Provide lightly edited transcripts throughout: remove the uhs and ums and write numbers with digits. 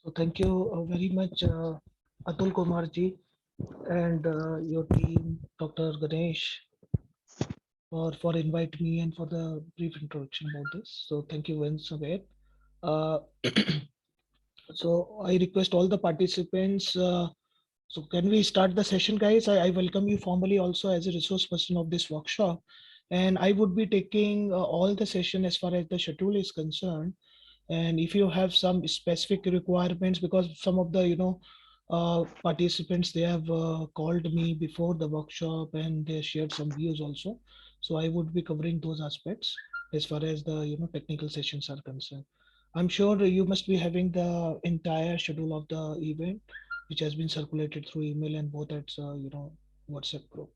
So thank you very much, Atul Kumar ji and your team, Dr. Ganesh, for inviting me and for the brief introduction about this. So thank you once again. Uh, so I request all the participants. So can we start the session, guys? I welcome you formally also as a resource person of this workshop, and I would be taking all the session as far as the schedule is concerned. And if you have some specific requirements, because some of the participants, they have called me before the workshop and they shared some views also, so I would be covering those aspects as far as the technical sessions are concerned. I'm sure you must be having the entire schedule of the event, which has been circulated through email and both at WhatsApp group.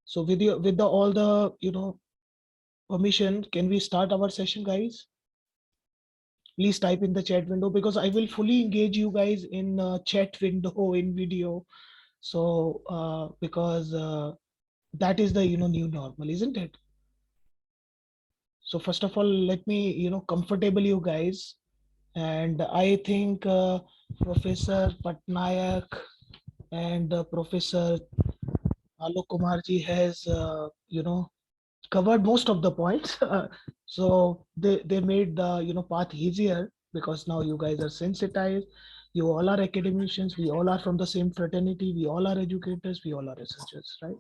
So with you, with the all the permission, can we start our session, guys? Please type in the chat window, because I will fully engage you guys in chat window in video. So because that is the new normal, isn't it? So first of all, let me comfortable you guys, and I think Professor Patnaik and Professor Alok Kumar ji has covered most of the points. So they made the path easier, because now you guys are sensitized. You all are academicians. We all are from the same fraternity. We all are educators. We all are researchers, right?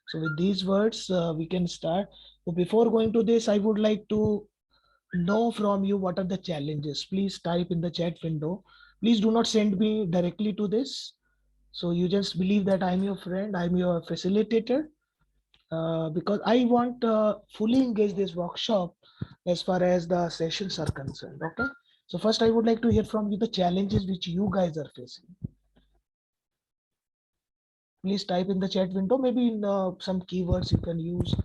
So with these words, we can start. So before going to this, I would like to know from you what are the challenges. Please type in the chat window. Please do not send me directly to this. So you just believe that I'm your friend, I'm your facilitator, because I want fully engage this workshop as far as the sessions are concerned. Okay. So first, I would like to hear from you the challenges which you guys are facing. Please type in the chat window. Maybe in some keywords you can use.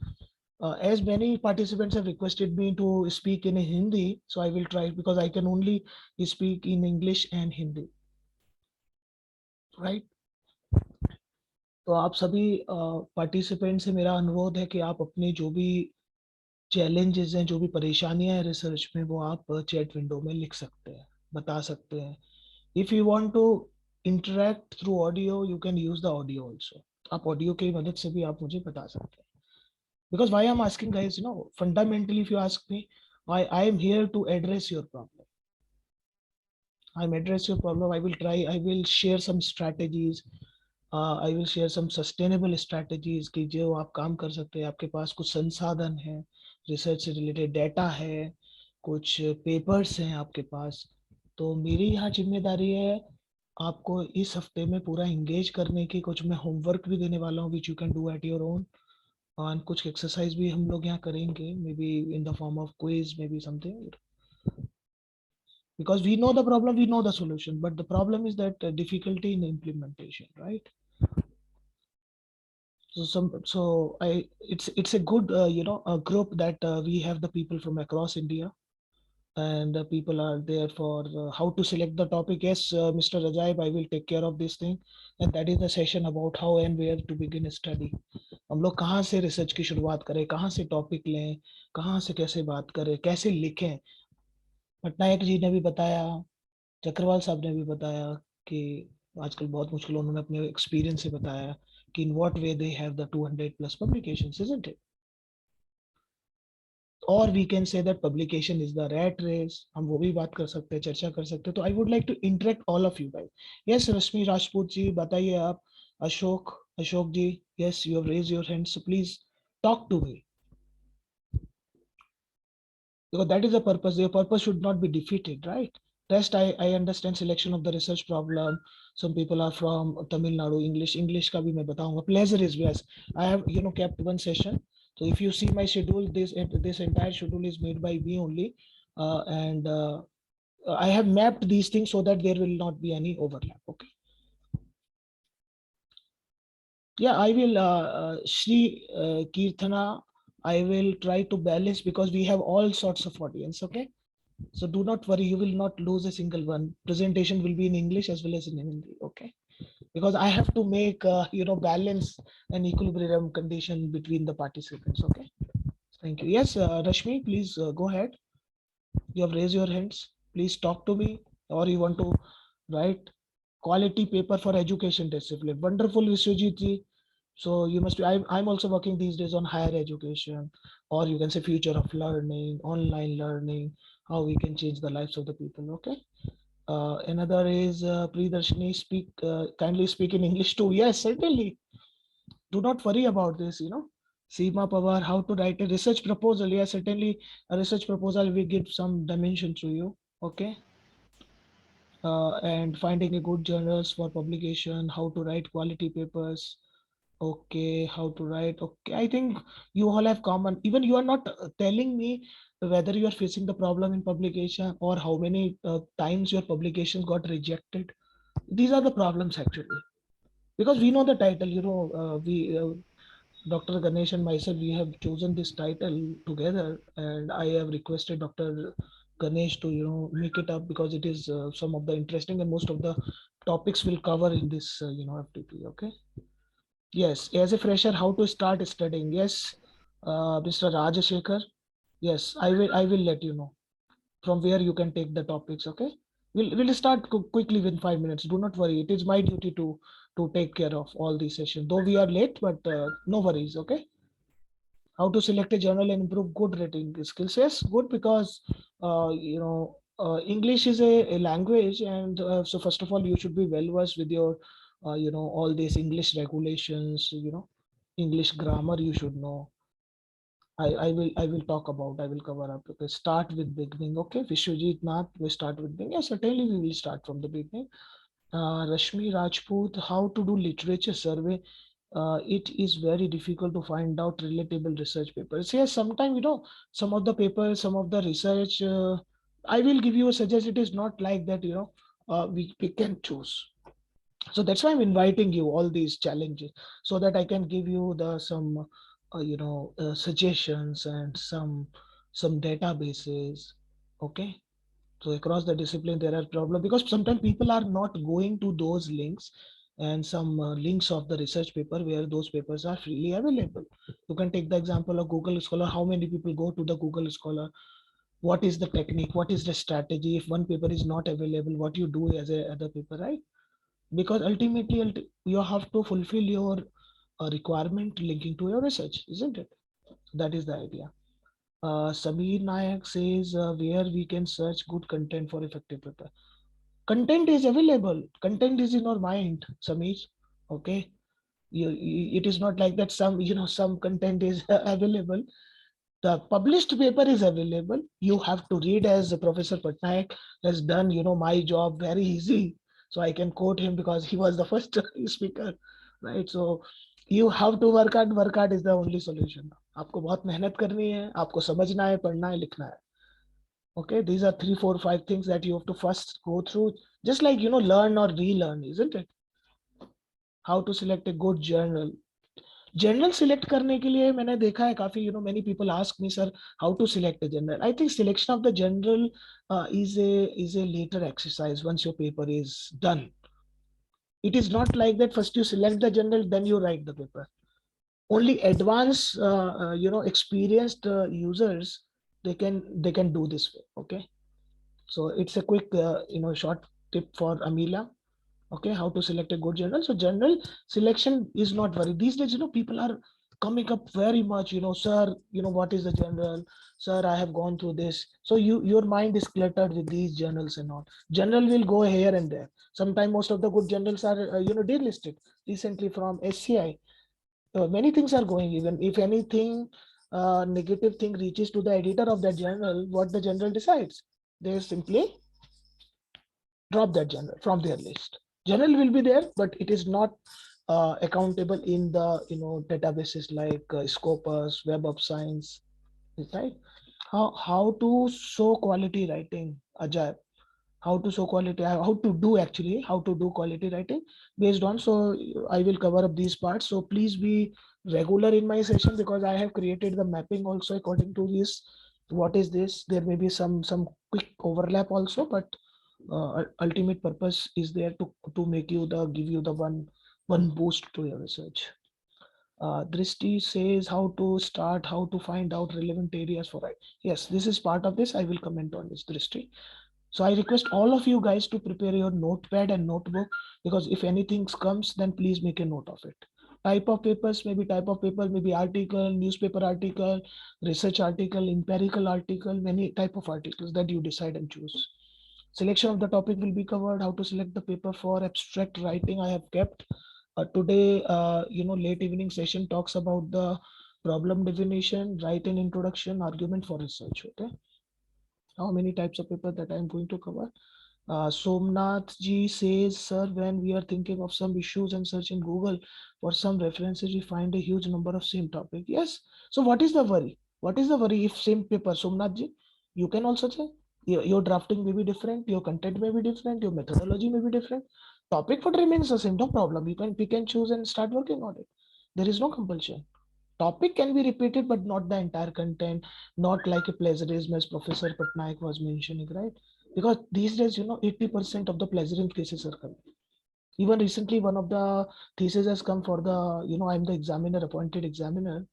As many participants have requested me to speak in Hindi, so I will try, because I can only speak in English and Hindi. Right. तो आप सभी participant से मेरा अनुरोध है कि आप अपने जो भी चैलेंजेस हैं, जो भी परेशानियां हैं रिसर्च में, वो आप चैट विंडो में लिख सकते हैं, बता सकते हैं. If you want to interact through audio, you can use the audio also. आप ऑडियो की मदद से भी आप मुझे बता सकते हैं. Because why I am asking guys, fundamentally if you ask me, I am here to address your problem. I will address your problem. I will try. I will share some strategies. I will share some sustainable strategies कि जो आप काम कर सकते हैं. आपके पास कुछ संसाधन है, रिसर्च से रिलेटेड डेटा है, कुछ पेपर्स हैं आपके पास. तो मेरी यहाँ जिम्मेदारी है आपको इस हफ्ते में पूरा इंगेज करने की. कुछ मैं होमवर्क भी देने वाला हूँ, which you can do at your own. और कुछ एक्सरसाइज भी हम लोग यहाँ करेंगे, may be in the form of quiz, may be something. Because we know the problem, we know the solution, but the problem is that difficulty in implementation, right? It's a good a group that we have the people from across India, and people are there for how to select the topic. Yes, Mr. Rajaib, I will take care of this thing, and that is the session about how and where to begin a study. हम लोग कहाँ से research की शुरुआत करें, कहाँ से topic लें, कहाँ से कैसे बात करें, कैसे लिखें. पटनायक जी ने भी बताया, चक्रवाल साहब ने भी बताया कि आजकल बहुत मुश्किल, उन्होंने अपने एक्सपीरियंस से बताया कि in what way they have the 200 plus publications, isn't it? और we can say that publication is the rat race. हम वो भी बात कर सकते हैं, चर्चा कर सकते हैं. तो I would like to interact all of you guys. Yes, Rashmi Rajput ji बताइए आप. Ashok, Ashok ji, yes, you have raise your hand, so please talk to me, because that is the purpose. Your purpose should not be defeated, right? Rest, I understand selection of the research problem. Some people are from Tamil Nadu. English का भी मैं बताऊंगा. Pleasure is blessed. I have kept one session. So if you see my schedule, this entire schedule is made by me only, and I have mapped these things so that there will not be any overlap. Okay. Yeah, I will Shri Kirtana, I will try to balance, because we have all sorts of audience. Okay. So do not worry, you will not lose a single one. Presentation will be in English as well as in Hindi, okay? Because I have to make balance and equilibrium condition between the participants, okay? Thank you. Yes, Rashmi, please go ahead. You have raised your hands. Please talk to me. or you want to write quality paper for education discipline. Wonderful, Vishwajit ji. So you must be, I'm also working these days on higher education, or you can say future of learning, online learning, how we can change the lives of the people. Okay. Another is Pridarshini, kindly speak in English too. Yes, certainly. Do not worry about this, Seema Pawar, how to write a research proposal. Yes, certainly a research proposal will give some dimension to you. Okay. And finding a good journals for publication, how to write quality papers. Okay, how to write. Okay, I think you all have common. Even you are not telling me whether you are facing the problem in publication or how many times your publications got rejected. These are the problems actually, because we know the title. We Dr. Ganesh and myself, we have chosen this title together, and I have requested Dr. Ganesh to make it up because it is some of the interesting and most of the topics will cover in this FTP. Okay. Yes, as a fresher, how to start studying? Yes, Mr. Rajashekhar. Yes, I will let you know from where you can take the topics. Okay, we'll start quickly within 5 minutes. Do not worry. It is my duty to take care of all these sessions. Though we are late, but no worries. Okay. How to select a journal and improve good writing skills? Yes, good, because English is a language, and so first of all, you should be well versed with your all these English regulations. English grammar you should know. I will cover up. Okay, start with beginning. Okay, Vishwajit Nath, we start with beginning. Yes, certainly we will start from the beginning. Rashmi Rajput, how to do literature survey? It is very difficult to find out relatable research papers. Yes, sometimes some of the papers, some of the research. I will give you a suggestion. It is not like that. We can choose. So that's why I'm inviting you all these challenges, so that I can give you the some suggestions and some databases. Okay, so across the discipline there are problems because sometimes people are not going to those links, and some links of the research paper where those papers are freely available. You can take the example of Google Scholar. How many people go to the Google Scholar? What is the technique? What is the strategy? If one paper is not available, what you do as a other paper, right? Because ultimately you have to fulfill your requirement linking to your research, isn't it? That is the idea. Samir Nayak says where we can search good content for effective paper. Content is available. Content is in our mind, Samir. Okay, it is not like that some content is available. The published paper is available. You have to read, as Professor Patnaik has done, my job very easy. So I can quote him because he was the first speaker, right? So you have to work hard. Work hard is the only solution. आपको बहुत मेहनत करनी है, आपको समझना है, पढ़ना है, लिखना है. Okay, these are 3, 4, 5 things that you have to first go through. Just like learn or relearn, isn't it? How to select a good journal. Journal select करने के लिए मैंने देखा है काफी many people ask me sir how to select a journal. I think selection of the journal is a later exercise once your paper is done. It is not like that first you select the general then you write the paper. Only advanced experienced users, they can do this way. Okay, so it's a quick short tip for Amila. Okay, how to select a good journal. So general selection is not very these days. People are coming up very much. Sir, what is the journal? Sir, I have gone through this. So your mind is cluttered with these journals and all. Journal will go here and there. Sometimes most of the good journals are delisted recently from SCI. Many things are going. Even if anything negative thing reaches to the editor of that journal, what the journal decides, they simply drop that journal from their list. Journal will be there, but it is not accountable in the databases like Scopus, Web of Science, right? How to show quality writing, Ajay? How to show quality? How to do actually? How to do quality writing based on? So I will cover up these parts. So please be regular in my session because I have created the mapping also according to this. What is this? There may be some quick overlap also, but ultimate purpose is there to make you the give you the one boost to your research. Drishti says how to start, how to find out relevant areas for it. Yes, this is part of this. I will comment on this, Drishti. So I request all of you guys to prepare your notepad and notebook, because if anything comes, then please make a note of it. Type of papers, maybe article, newspaper article, research article, empirical article, many type of articles that you decide and choose. Selection of the topic will be covered. How to select the paper for abstract writing, I have kept. Today, late evening session talks about the problem definition, write an introduction, argument for research. Okay, how many types of paper that I'm going to cover? Somnath ji says, sir, when we are thinking of some issues and search in Google for some references, we find a huge number of same topic. Yes. So what is the worry? What is the worry if same paper, Somnath ji? You can also say your drafting may be different, your content may be different, your methodology may be different. Topic what remains the same, no problem. You can pick and choose and start working on it. There is no compulsion. Topic can be repeated, but not the entire content, not like a plagiarism as Professor Patnaik was mentioning, right? Because these days, 80% of the plagiarism cases are coming. Even recently, one of the thesis has come for the, I'm the examiner, appointed examiner.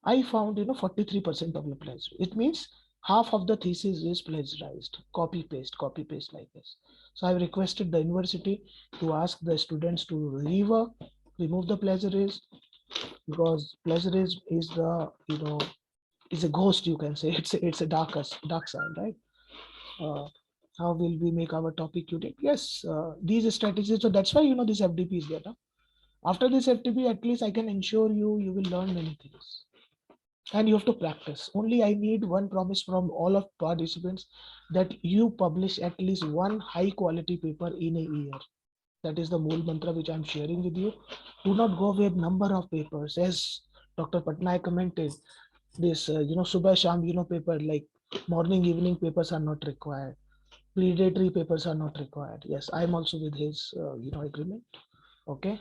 I found, 43% of the plagiarism. It means half of the thesis is plagiarized, copy paste like this. So I've requested the university to ask the students to remove the plagiarism, because plagiarism is the, is a ghost, you can say. It's a dark side, right? uh, how will we make our topic unique? Yes, these strategies. So that's why this FDP is there. Huh? After this FDP, at least I can ensure you will learn many things, and you have to practice. Only I need one promise from all of participants, that you publish at least one high quality paper in a year. That is the Mool mantra which I'm sharing with you. Do not go with number of papers, as Dr. Patnaik commented. This Subha Sham paper, like morning evening papers are not required, predatory papers are not required. Yes, I'm also with his agreement. Okay,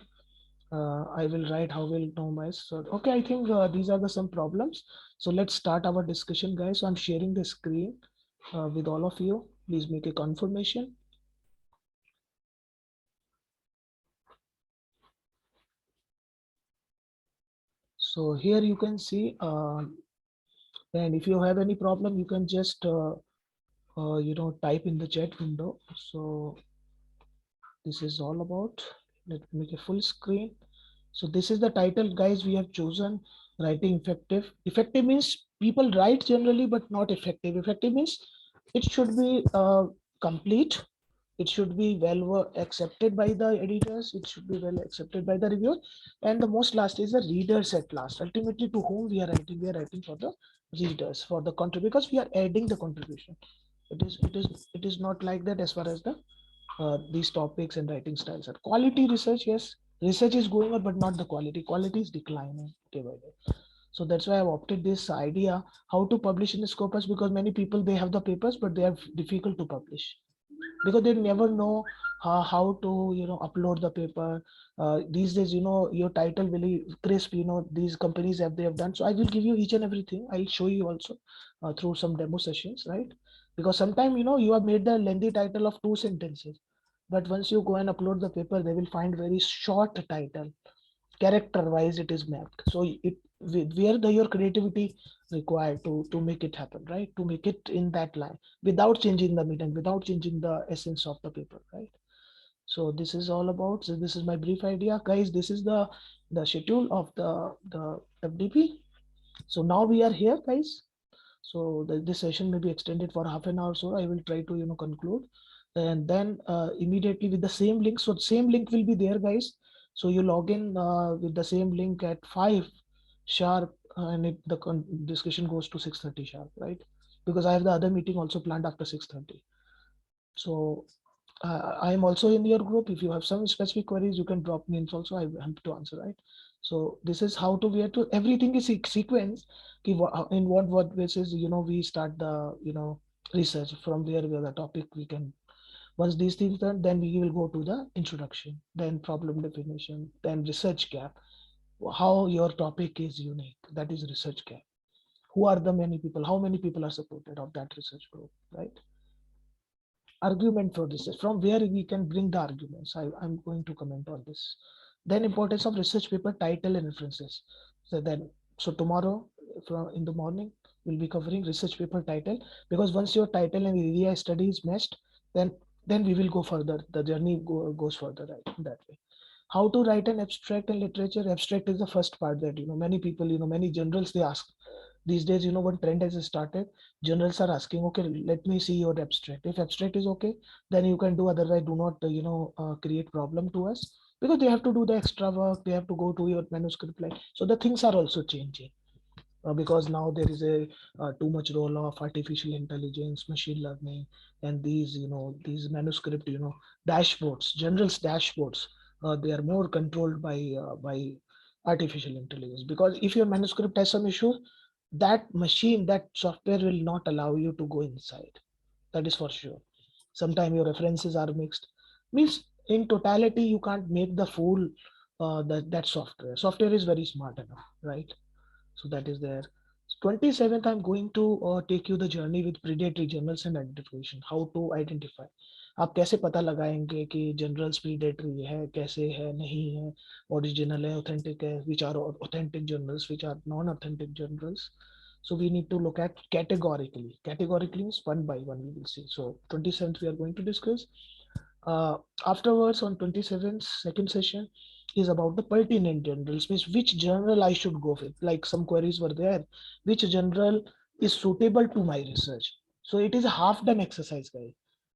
I will write how will know my. So okay, I think these are the some problems. So let's start our discussion, guys. So I'm sharing the screen with all of you. Please make a confirmation. So here you can see, and if you have any problem, you can just type in the chat window. So this is all about. Let me make a full screen. So this is the title, guys. We have chosen writing effective. Effective means people write generally, but not effective. Effective means it should be complete. It should be well accepted by the editors. It should be well accepted by the reviewer. And the most last is the readers at last. Ultimately, to whom we are writing? We are writing for the readers, for the contribution, because we are adding the contribution. It is not like that as far as these topics and writing styles are. Quality research, yes, research is going on, but not the quality. Quality is declining day by day. So that's why I've opted this idea how to publish in the Scopus, because many people they have the papers, but they are difficult to publish because they never know how to upload the paper. These days, your title really crisp. These companies they have done. So I will give you each and everything. I'll show you also through some demo sessions, right? Because sometimes you have made the lengthy title of 2 sentences, but once you go and upload the paper, they will find very short title. Character wise it is mapped, so it where your creativity required to make it happen, right? To make it in that line without changing the meaning, without changing the essence of the paper, right? So this is all about. So this is my brief idea, guys. This is the schedule of the FDP. So now we are here, guys. So this session may be extended for half an hour, so I will try to conclude, and then immediately with the same link. So same link will be there, guys. So you log in with the same link at 5 sharp, and the discussion goes to 6:30 sharp, right? Because I have the other meeting also planned after 6:30. So I am also in your group. If you have some specific queries, you can drop me in also. I am happy to answer, right? So this is how to we have to, everything is sequence. In what basis we start the research, from where the topic we can. Once these things done, then we will go to the introduction, then problem definition, then research gap. How your topic is unique, that is research gap. Who are the many people? How many people are supported of that research group, right? Argument for research, from where we can bring the arguments. I'm going to comment on this. Then importance of research paper title and references. So tomorrow in the morning we'll be covering research paper title, because once your title and area study is matched, then then we will go further. The journey goes further, right, in that way. How to write an abstract in literature? Abstract is the first part that many people, many generals, they ask these days. One trend has started. Generals are asking, okay, let me see your abstract. If abstract is okay, then you can do. Otherwise, do not create problem to us, because they have to do the extra work. They have to go to your manuscript line. So the things are also changing, because now there is a too much role of artificial intelligence, machine learning, and these manuscript dashboards, generals dashboards, they are more controlled by artificial intelligence. Because if your manuscript has some issue, that software will not allow you to go inside. That is for sure. Sometimes your references are mixed, means in totality you can't make the fool. That software is very smart enough, right? So that is there. 27th, I'm going to take you the journey with predatory journals and identification. How to identify. आप कैसे पता लगाएंगे कि generals predatory है, कैसे है, नहीं है, ओरिजिनल है, ऑथेंटिक है, which are authentic journals, which are non-authentic journals. So we need to look at categorically. Categorically means one by one we will see. So 27th we are going to discuss. Afterwards, on 27th, second session is about the pertinent journals, means which journal I should go with. Like some queries were there, which journal is suitable to my research. So it is a half done exercise, guys.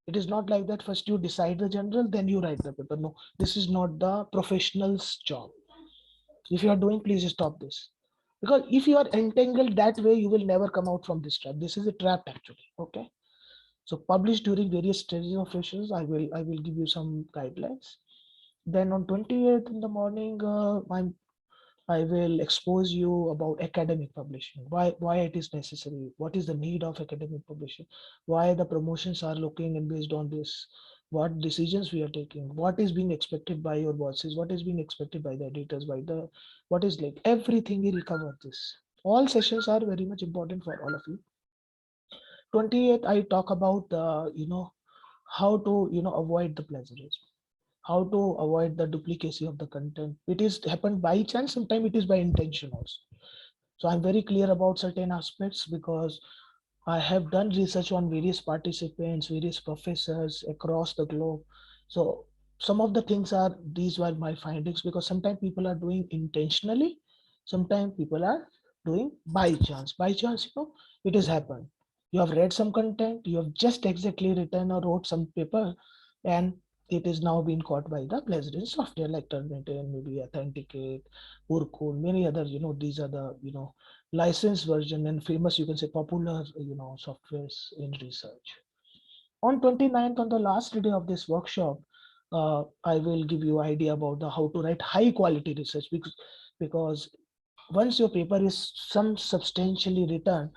It is not like that first you decide the journal, then you write the paper. No, this is not the professional's job. If you are doing, please stop this. Because if you are entangled that way, you will never come out from this trap. This is a trap actually. Okay. So publish during various stages of issues. I will give you some guidelines. Then on 28th in the morning, I will expose you about academic publishing. Why it is necessary? What is the need of academic publishing? Why the promotions are looking, and based on this, what decisions we are taking? What is being expected by your bosses? What is being expected by the editors? By the what is like everything we will cover this. All sessions are very much important for all of you. 28th, I talk about how to avoid the plagiarism, how to avoid the duplicacy of the content. It is happened by chance, sometimes it is by intention also. So I'm very clear about certain aspects, because I have done research on various participants, various professors across the globe. So some of the things are, these were my findings, because sometimes people are doing intentionally, sometimes people are doing by chance. By chance, it has happened. You have read some content, you have just exactly written or wrote some paper, and it is now being caught by the plagiarism software like Turnitin, maybe Authenticate, Urkul, many other, these are the, licensed version and famous, you can say popular, softwares in research. On 29th, on the last day of this workshop, I will give you idea about the how to write high quality research, because once your paper is some substantially written,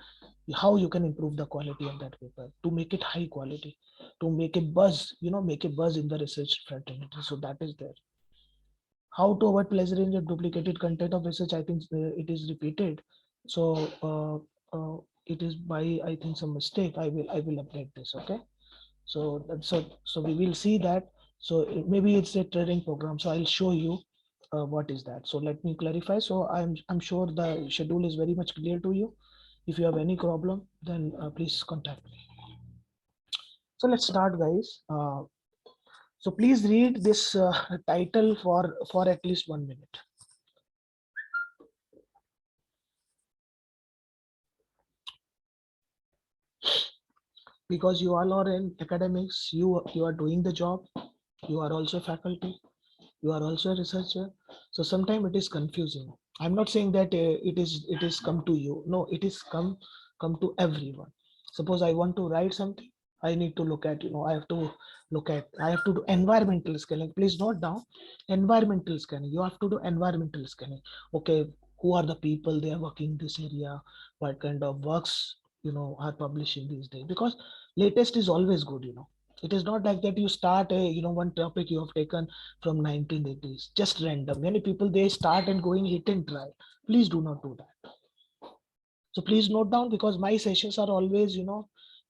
how you can improve the quality of that paper to make it high quality, to make it buzz, make a buzz in the research fraternity. So that is there. How to avoid plagiarism and duplicated content of research, I think it is repeated. So it is by, I think, some mistake. I will update this. Okay. So that's so we will see that. So maybe it's a training program, so I'll show you what is that. So let me clarify. So I'm sure the schedule is very much clear to you. If you have any problem, then please contact me. So let's start, guys. So please read this title for at least 1 minute. Because you all are in academics, you are doing the job, you are also faculty, you are also a researcher. So sometimes it is confusing. I'm not saying that it is come to you. No, it is come to everyone. Suppose I want to write something, I need to look at, I have to do environmental scanning. Please note down, environmental scanning. You have to do environmental scanning. Okay, who are the people they are working in this area, what kind of works are publishing these days, because latest is always good. It is not like that you start a one topic you have taken from 1980s, just random. Many people, they start and going hit and try. Please do not do that. So please note down, because my sessions are always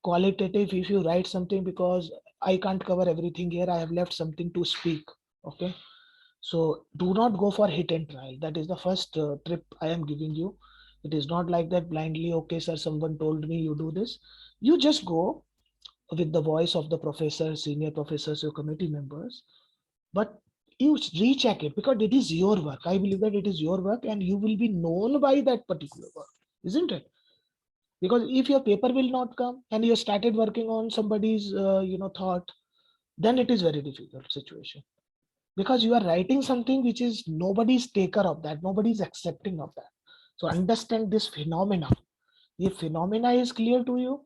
qualitative. If you write something, because I can't cover everything here, I have left something to speak. Okay. So do not go for hit and try. That is the first trip I am giving you. It is not like that blindly, okay sir, someone told me you do this. You just go, with the voice of the professor, senior professors, or committee members, but you recheck it because it is your work. I believe that it is your work and you will be known by that particular work, isn't it? Because if your paper will not come and you started working on somebody's thought, then it is very difficult situation, because you are writing something which is nobody's taker of that, nobody's accepting of that. So understand this phenomena. If phenomena is clear to you,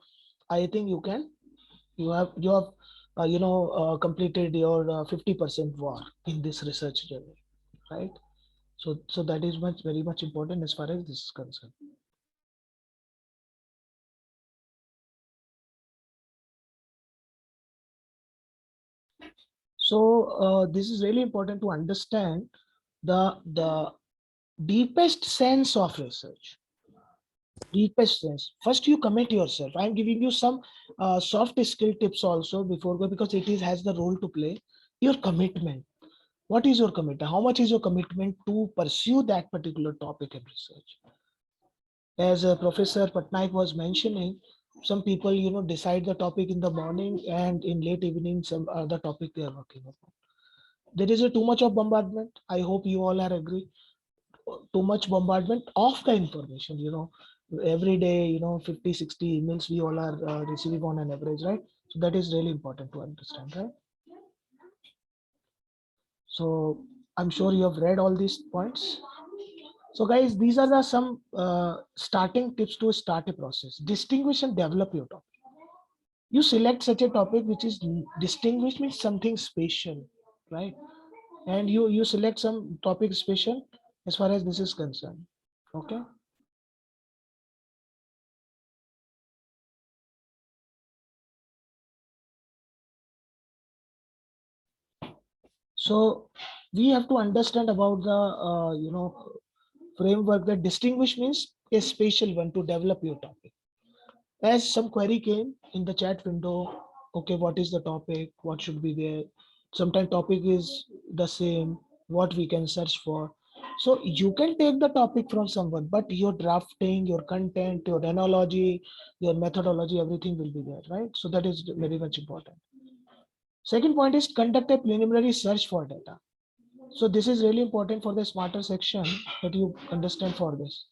I think you have completed your 50% war in this research journey, right? So that is very much important as far as this is concerned. So this is really important to understand the deepest sense of research. Deepest sense. First, you commit yourself. I'm giving you some soft skill tips also before go, because it is has the role to play. Your commitment. What is your commitment? How much is your commitment to pursue that particular topic in research? As Professor Patnaik was mentioning, some people decide the topic in the morning and in late evening some other topic they are working upon. There is a too much of bombardment. I hope you all are agree. Too much bombardment of the information, every day, 50, 60 emails we all are receiving on an average, right? So that is really important to understand, right? So I'm sure you have read all these points. So guys, these are the some starting tips to start a process. Distinguish and develop your topic. You select such a topic which is distinguished, means something special, right? And you select some topic special as far as this is concerned. Okay. So we have to understand about the framework that distinguish means a special one to develop your topic. As some query came in the chat window, okay, what is the topic? What should be there? Sometimes topic is the same. What we can search for. So you can take the topic from someone, but your drafting, your content, your analogy, your methodology, everything will be there, right? So that is very much important. Second point is conduct a preliminary search for data. So this is really important for the smarter section that you understand for this.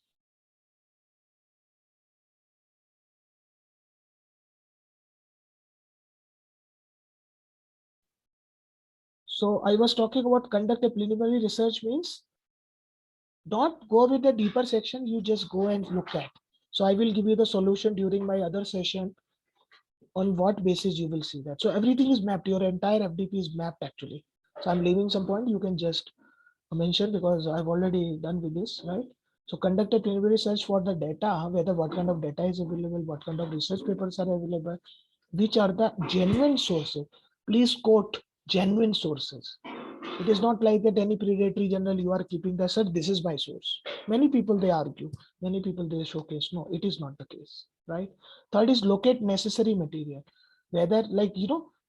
So I was talking about conduct a preliminary research means don't go with the deeper section, you just go and look at. So I will give you the solution during my other session on what basis you will see that. So everything is mapped, your entire FDP is mapped actually. So I'm leaving some point, you can just mention because I've already done with this, right? So conduct a preliminary search for the data, whether what kind of data is available, what kind of research papers are available, which are the genuine sources. Please quote genuine sources. It is not like that any predatory journal you are keeping the sir, this is my source. Many people they argue, many people they showcase. No, it is not the case, right? Third is locate necessary material. Whether like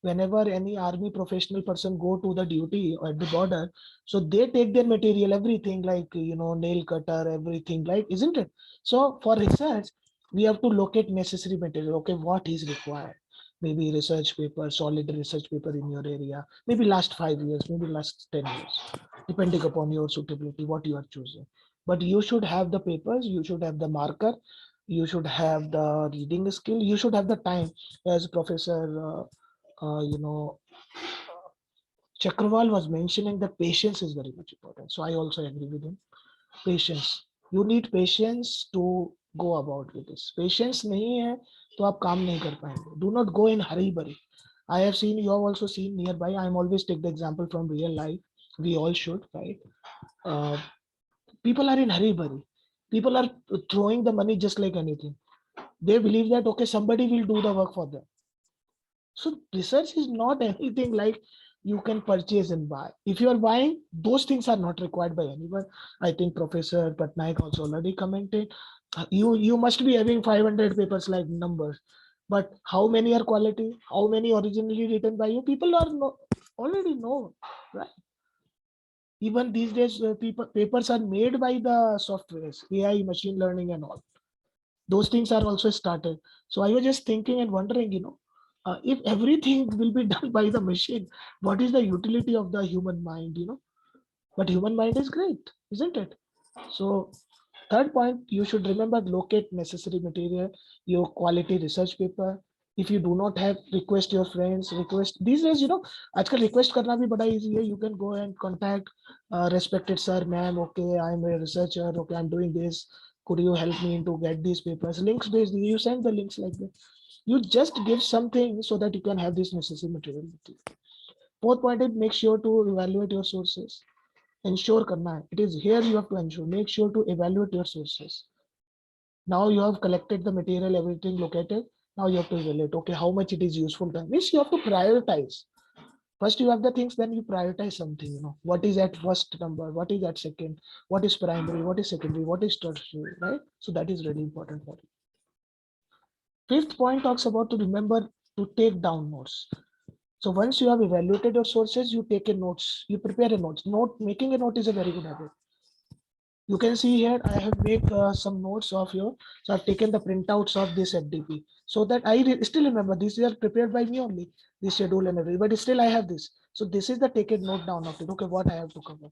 whenever any army professional person go to the duty at the border, so they take their material, everything like nail cutter, everything, like isn't it? So for research, we have to locate necessary material. Okay, what is required? Maybe research paper, solid research paper in your area, maybe last 5 years, maybe last 10 years, depending upon your suitability, what you are choosing. But you should have the papers, you should have the marker, you should have the reading skill, you should have the time. As Professor Chakrawal was mentioning, that patience is very much important. So I also agree with him. Patience. You need patience to go about with this. Patience नहीं है तो आप काम नहीं कर पाएंगे. Do not go in hurry burry. I have seen, you have also seen nearby. I'm always take the example from real life. We all should, right? Uh, People are in hurry burry. People are throwing the money just like anything. They believe that okay, somebody will do the work for them. So research is not anything like you can purchase and buy. If you are buying, those things are not required by anyone. I think Professor Patnaik also already commented. You must be having 500 papers like numbers, but how many are quality? How many originally written by you? People are already know, right? Even these days, papers are made by the softwares, AI, machine learning, and all. Those things are also started. So I was just thinking and wondering, If everything will be done by the machine, what is the utility of the human mind, But human mind is great, isn't it? So third point, you should remember locate necessary material, your quality research paper. If you do not have, request your friends, request. These days, आजकल request करना भी बड़ा easy है. You can go and contact respected sir, ma'am. Okay, I'm a researcher. Okay, I'm doing this. Could you help me to get these papers? Links based. You send the links like that. You just give something so that you can have this necessary material with you. Fourth point is make sure to evaluate your sources. Ensure करना है. It is here you have to ensure. Make sure to evaluate your sources. Now you have collected the material, everything located. Now you have to evaluate. Okay, how much it is useful to this. You have to prioritize. First you have the things, then you prioritize something. What is at first number, what is at second, what is primary, what is secondary, what is tertiary, right? So that is really important for you. Fifth point talks about to remember to take down notes. So once you have evaluated your sources, you take a notes, you prepare a notes. Making a note is a very good habit. You can see here, I have made some notes of you. So I've taken the printouts of this FDP so that still remember these are prepared by me only, this schedule and everything, but still I have this. So this is the take it note down of it. Okay, what I have to cover.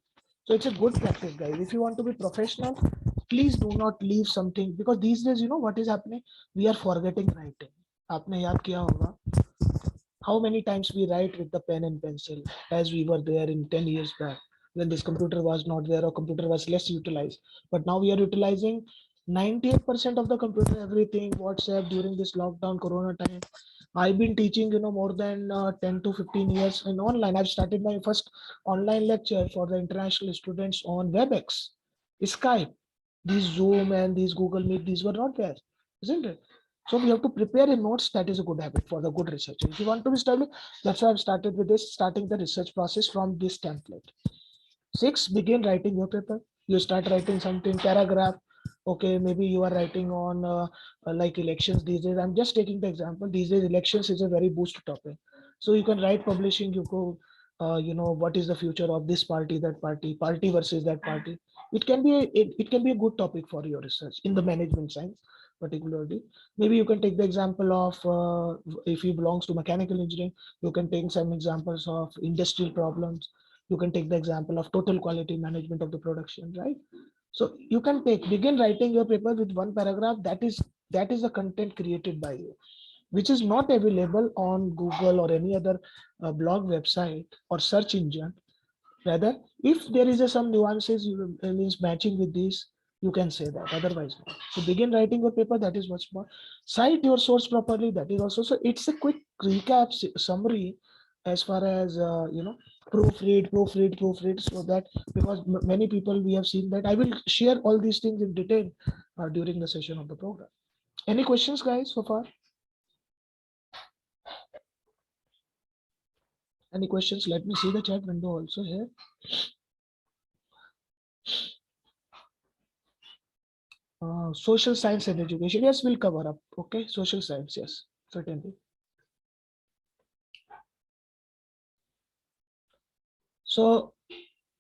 So it's a good practice, guys. If you want to be professional, please do not leave something, because these days, what is happening? We are forgetting writing. आपने याद किया होगा how many times we write with the pen and pencil as we were there in 10 years back when this computer was not there or computer was less utilized. But now we are utilizing 98% of the computer, everything, WhatsApp during this lockdown Corona time. I've been teaching, more than 10 to 15 years in online. I've started my first online lecture for the international students on WebEx, Skype. These Zoom and these Google Meet, these were not there, isn't it? So we have to prepare a notes. That is a good habit for the good researcher. If you want to be studying, that's why I've started with this, starting the research process from this template. 6, begin writing your paper. You start writing something, paragraph. Okay, maybe you are writing on like elections these days. I'm just taking the example. These days, elections is a very boost topic. So you can write publishing. You go, what is the future of this party, that party versus that party. It can be a good topic for your research in the management science, particularly. Maybe you can take the example of if you belongs to mechanical engineering, you can take some examples of industrial problems. You can take the example of total quality management of the production, right? So you can begin writing your paper with one paragraph. That is the content created by you, which is not available on Google or any other blog website or search engine. Rather, if there is some nuances, means matching with these, you can say that. Otherwise, not. So begin writing your paper. That is much more. Cite your source properly. That is also. So it's a quick recap summary as far as proofread, so that, because many people we have seen that. I will share all these things in detail during the session of the program. Any questions, guys, so far? Any questions? Let me see the chat window also here. Social science and education. Yes, we'll cover up. Okay, social science. Yes, certainly. So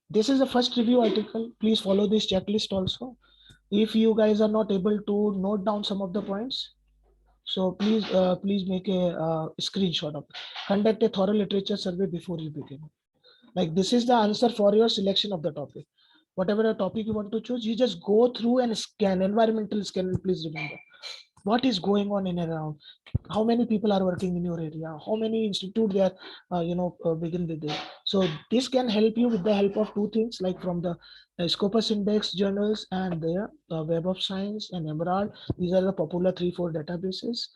this is the first review article. Please follow this checklist also. If you guys are not able to note down some of the points, so please make a screenshot of. Conduct a thorough literature survey before you begin. Like, this is the answer for your selection of the topic. Whatever the topic you want to choose, you just go through and scan, environmental scan. Please remember what is going on in and around, how many people are working in your area, how many institute they are begin with it. So this can help you with the help of two things, like from the Scopus Index journals and the Web of Science and Emerald. These are the popular 3-4 databases.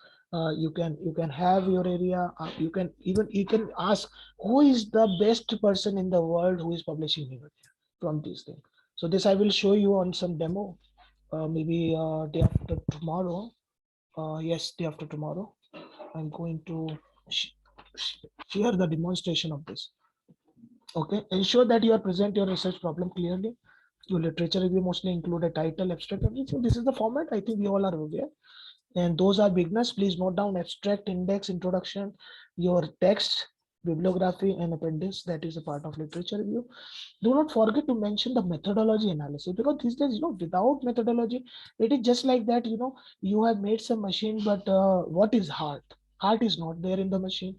You can have your area. You can ask who is the best person in the world who is publishing here from these things. So this I will show you on some demo, maybe day after tomorrow. Yes, day after tomorrow. I'm going to share the demonstration of this. Okay, ensure that you are present your research problem clearly. Your literature review mostly include a title, abstract, everything. This is the format. I think we all are aware. And those are beginners. Please note down abstract, index, introduction, your text, bibliography, and appendix. That is a part of literature review. Do not forget to mention the methodology analysis, because these days, without methodology, it is just like that. You have made some machine, but what is heart? Heart is not there in the machine.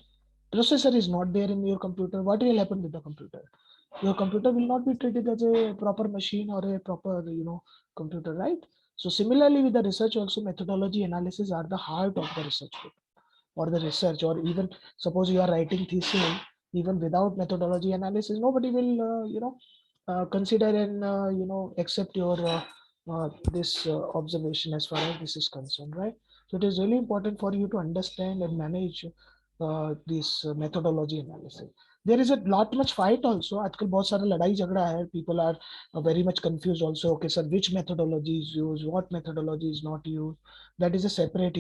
Processor is not there in your computer. What will happen with the computer? Your computer will not be treated as a proper machine or a proper, computer, right? So similarly with the research also, methodology analysis are the heart of the research or the research, or even suppose you are writing thesis, even without methodology analysis, nobody will, consider and, accept your this observation as far as this is concerned, right? So it is really important for you to understand and manage this methodology analysis. There is a lot much fight also. आजकल बहुत सारा लड़ाई झगड़ा है. People are very much confused also. Okay, sir, which methodology is used? What methodology is not used? That is a separate,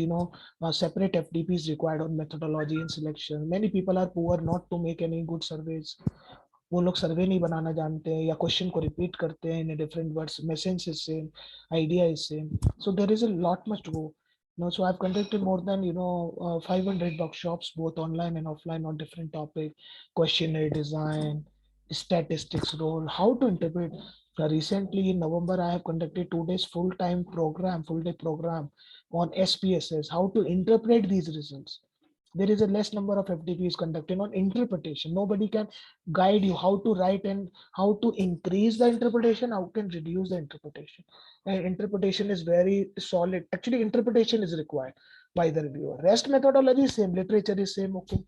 separate FDP is required on methodology and selection. Many people are poor not to make any good surveys. वो लोग सर्वे नहीं बनाना जानते हैं या question को repeat करते हैं in different words. Message is same, idea is same. So there is a lot much to go. No, so I've conducted more than 500 workshops, both online and offline, on different topics: questionnaire design, statistics role, how to interpret. Recently in November, I have conducted 2 days full day program on SPSS, how to interpret these results. There is a less number of FDPs conducted on interpretation. Nobody can guide you how to write and how to increase the interpretation, how can reduce the interpretation. And interpretation is very solid. Actually, interpretation is required by the reviewer. Rest methodology is same, literature is same. Okay.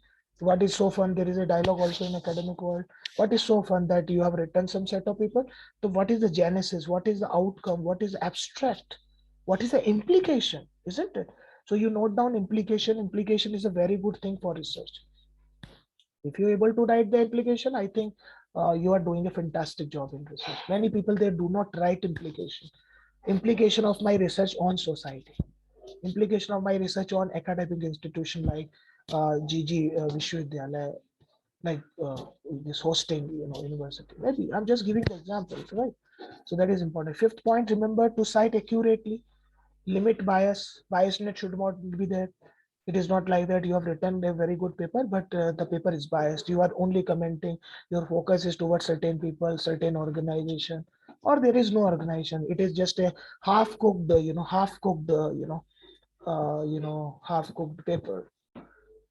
What is so fun? There is a dialogue also in academic world. What is so fun that you have written some set of people? So what is the genesis? What is the outcome? What is abstract? What is the implication? Isn't it? So you note down implication. Implication is a very good thing for research. If you're able to write the implication, I think you are doing a fantastic job in research. Many people, they do not write implication. Implication of my research on society. Implication of my research on academic institution like GG Vishwavidyalaya, like this hosting, university. Maybe I'm just giving the examples, right? So that is important. Fifth point, remember to cite accurately. Limit bias. Biasness should not be there. It is not like that you have written a very good paper, but the paper is biased. You are only commenting. Your focus is towards certain people, certain organization, or there is no organization. It is just a half-cooked, half-cooked paper.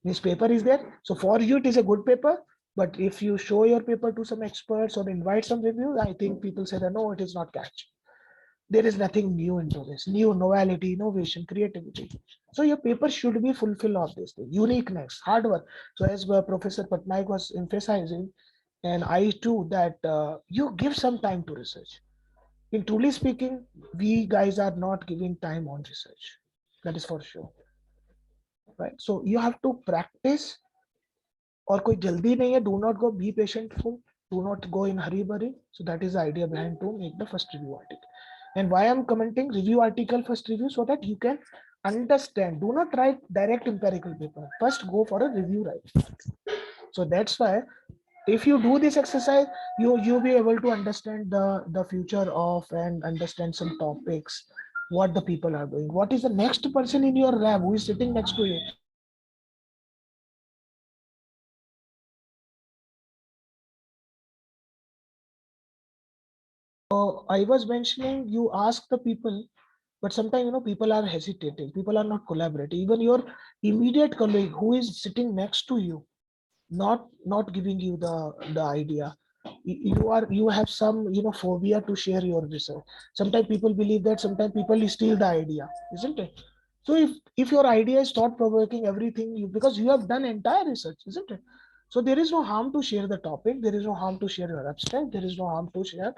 This paper is there. So for you, it is a good paper. But if you show your paper to some experts or invite some reviews, I think people say that no, it is not catch. There is nothing new into this. New novelty, innovation, creativity. So your paper should be fulfill of this thing. Uniqueness, hard work. So as Professor Patnaik was emphasizing, and I too, that you give some time to research. In truly speaking, we guys are not giving time on research. That is for sure. Right. So you have to practice. और कोई जल्दी नहीं है. Do not go. Be patientful. Do not go in hurry burry. So that is the idea behind to make the first review article. And why I'm commenting review article first review, so that you can understand. Do not write direct empirical paper. First go for a review write. So that's why if you do this exercise, you'll be able to understand the future of and understand some topics, what the people are doing, what is the next person in your lab who is sitting next to you. I was mentioning you ask the people, but sometimes people are hesitating, people are not collaborating. Even your immediate colleague who is sitting next to you, not giving you the idea. You have some phobia to share your research. Sometimes people believe that, sometimes people steal the idea, isn't it? So if your idea is thought provoking, everything because you have done entire research, isn't it? So there is no harm to share the topic, there is no harm to share your abstract, there is no harm to share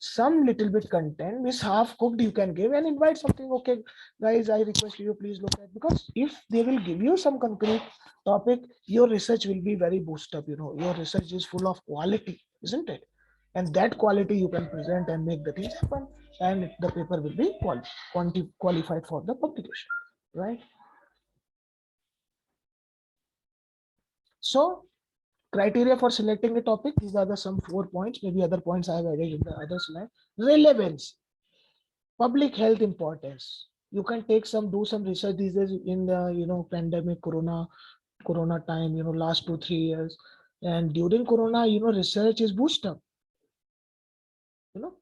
some little bit content which half cooked you can give and invite something. Okay guys, I request you please look at, because if they will give you some concrete topic, your research will be very boost up. Your research is full of quality, isn't it? And that quality you can present and make the things happen, and the paper will be qualified for the publication, right? So criteria for selecting a topic, these are the some 4 points. Maybe other points I have added in the other slide. Relevance, public health importance. You can take some, do some research these days in the pandemic, corona time, last 2 3 years, and during corona, research is boost up, you know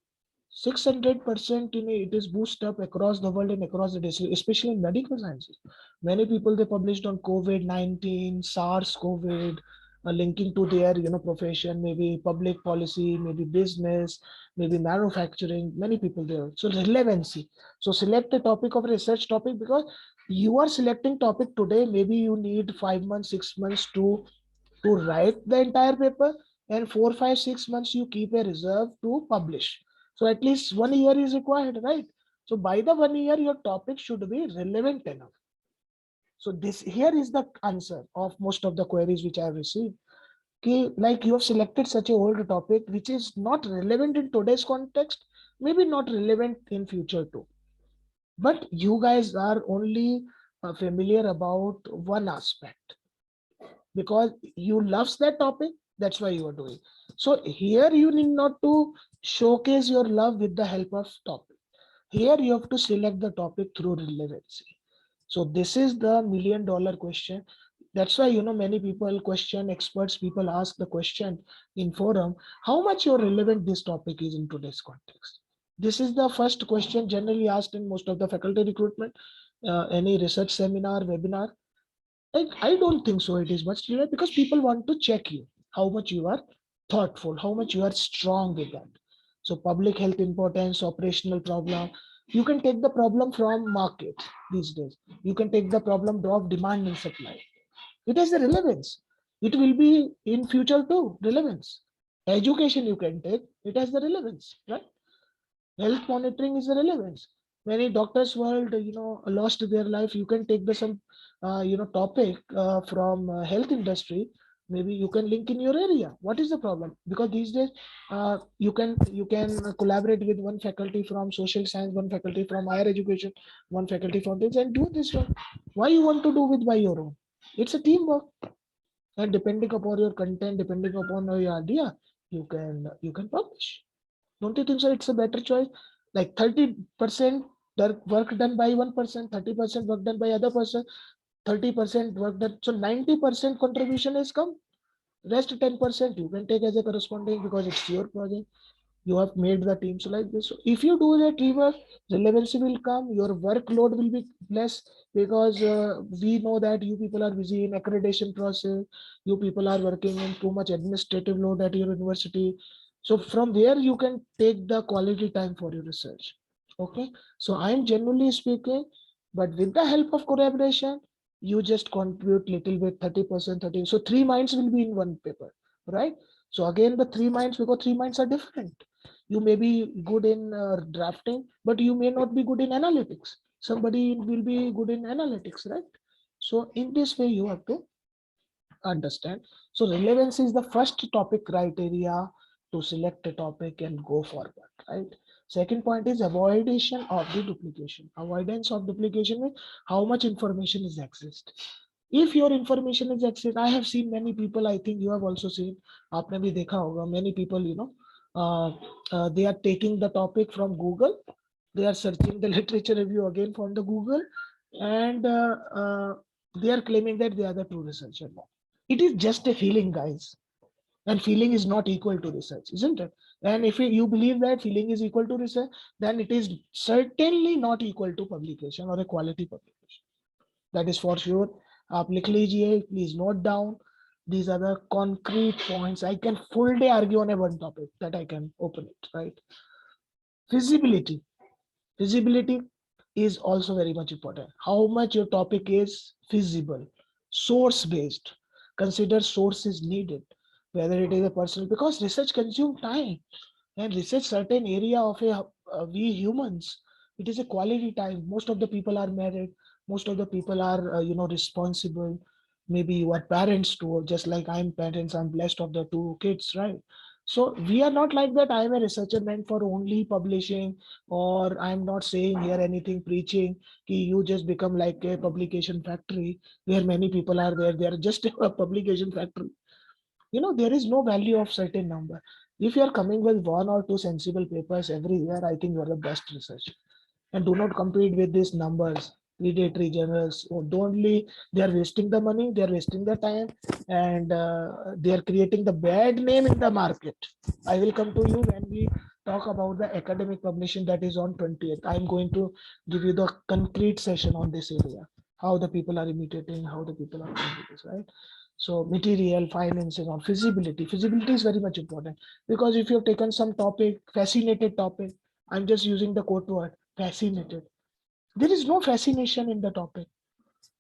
600%, it is boost up across the world and across the district, especially in medical sciences. Many people, they published on COVID-19, SARS, COVID, linking to their, profession, maybe public policy, maybe business, maybe manufacturing. Many people there. So relevancy. So select a topic of research topic, because you are selecting topic today. Maybe you need 5 months, 6 months to write the entire paper, and 4, 5, 6 months you keep a reserve to publish. So at least 1 year is required, right? So by the 1 year, your topic should be relevant enough. So this here is the answer of most of the queries which I have received. Okay, like you have selected such a old topic which is not relevant in today's context, maybe not relevant in future too. But you guys are only familiar about one aspect, because you loves that topic, that's why you are doing. So here you need not to showcase your love with the help of topic. Here you have to select the topic through relevancy. So this is the $1 million question. That's why, many people question, experts, people ask the question in forum, how much your relevant this topic is in today's context. This is the first question generally asked in most of the faculty recruitment, any research seminar, webinar. I don't think so it is much clearer, because people want to check you, how much you are thoughtful, how much you are strong with that. So public health importance, operational problem. You can take the problem from market these days. You can take the problem of demand and supply. It has the relevance. It will be in future too, relevance. Education you can take, it has the relevance, right? Health monitoring is the relevance. Many doctors world, lost their life. You can take the some, topic from health industry. Maybe you can link in your area. What is the problem? Because these days, you can collaborate with one faculty from social science, one faculty from higher education, one faculty from this, and do this one. Why you want to do with by your own? It's a teamwork, and depending upon your content, depending upon your idea, you can publish. Don't you think so? It's a better choice. Like 30% work done by one person, 30% work done by other person, 30% work done. So 90% contribution has come. Rest 10% you can take as a corresponding, because it's your project. You have made the team. So like this. So if you do that reverse, relevancy will come. Your workload will be less, because we know that you people are busy in accreditation process. You people are working in too much administrative load at your university. So from there you can take the quality time for your research. Okay. So I'm generally speaking, but with the help of collaboration, you just contribute little bit, 30%, 30. So 3 minds will be in one paper, right? So again, the 3 minds, because 3 minds are different. You may be good in drafting, but you may not be good in analytics. Somebody will be good in analytics, right? So in this way, you have to understand. So relevance is the first topic criteria to select a topic and go forward, right? Second point is avoidance of the duplication. Avoidance of duplication means how much information is exist. If your information is exist, I have seen many people, I think you have also seen, आपने भी देखा होगा, many people, they are taking the topic from Google, they are searching the literature review again from the Google, and they are claiming that they are the true researcher. It is just a feeling, guys, and feeling is not equal to research, isn't it? And if you believe that feeling is equal to research, then it is certainly not equal to publication or a quality publication. That is for sure. आप लिख लीजिए, please note down. These are the concrete points. I can full day argue on a one topic that I can open it, right? Feasibility. Feasibility is also very much important. How much your topic is feasible, source based. Consider sources needed, whether it is a personal, because research consumes time, and research certain area of we humans, it is a quality time. Most of the people are married, most of the people are responsible. Maybe you are parents too, just like I'm parents, I'm blessed of the two kids, right? So we are not like that. I'm a researcher meant for only publishing, or I'm not saying here anything preaching ki you just become like a publication factory where many people are there, they are just a publication factory. There is no value of certain number. If you are coming with one or two sensible papers every year, I think you are the best researcher. And do not compete with these numbers, predatory journals. Only they are wasting the money, they are wasting the time, and they are creating the bad name in the market. I will come to you when we talk about the academic publishing, that is on 20th. I'm going to give you the concrete session on this area, how the people are imitating, how the people are doing this, right? So material, financing, or feasibility. Feasibility is very much important, because if you've taken some topic, fascinated topic, I'm just using the quote word, fascinated. There is no fascination in the topic.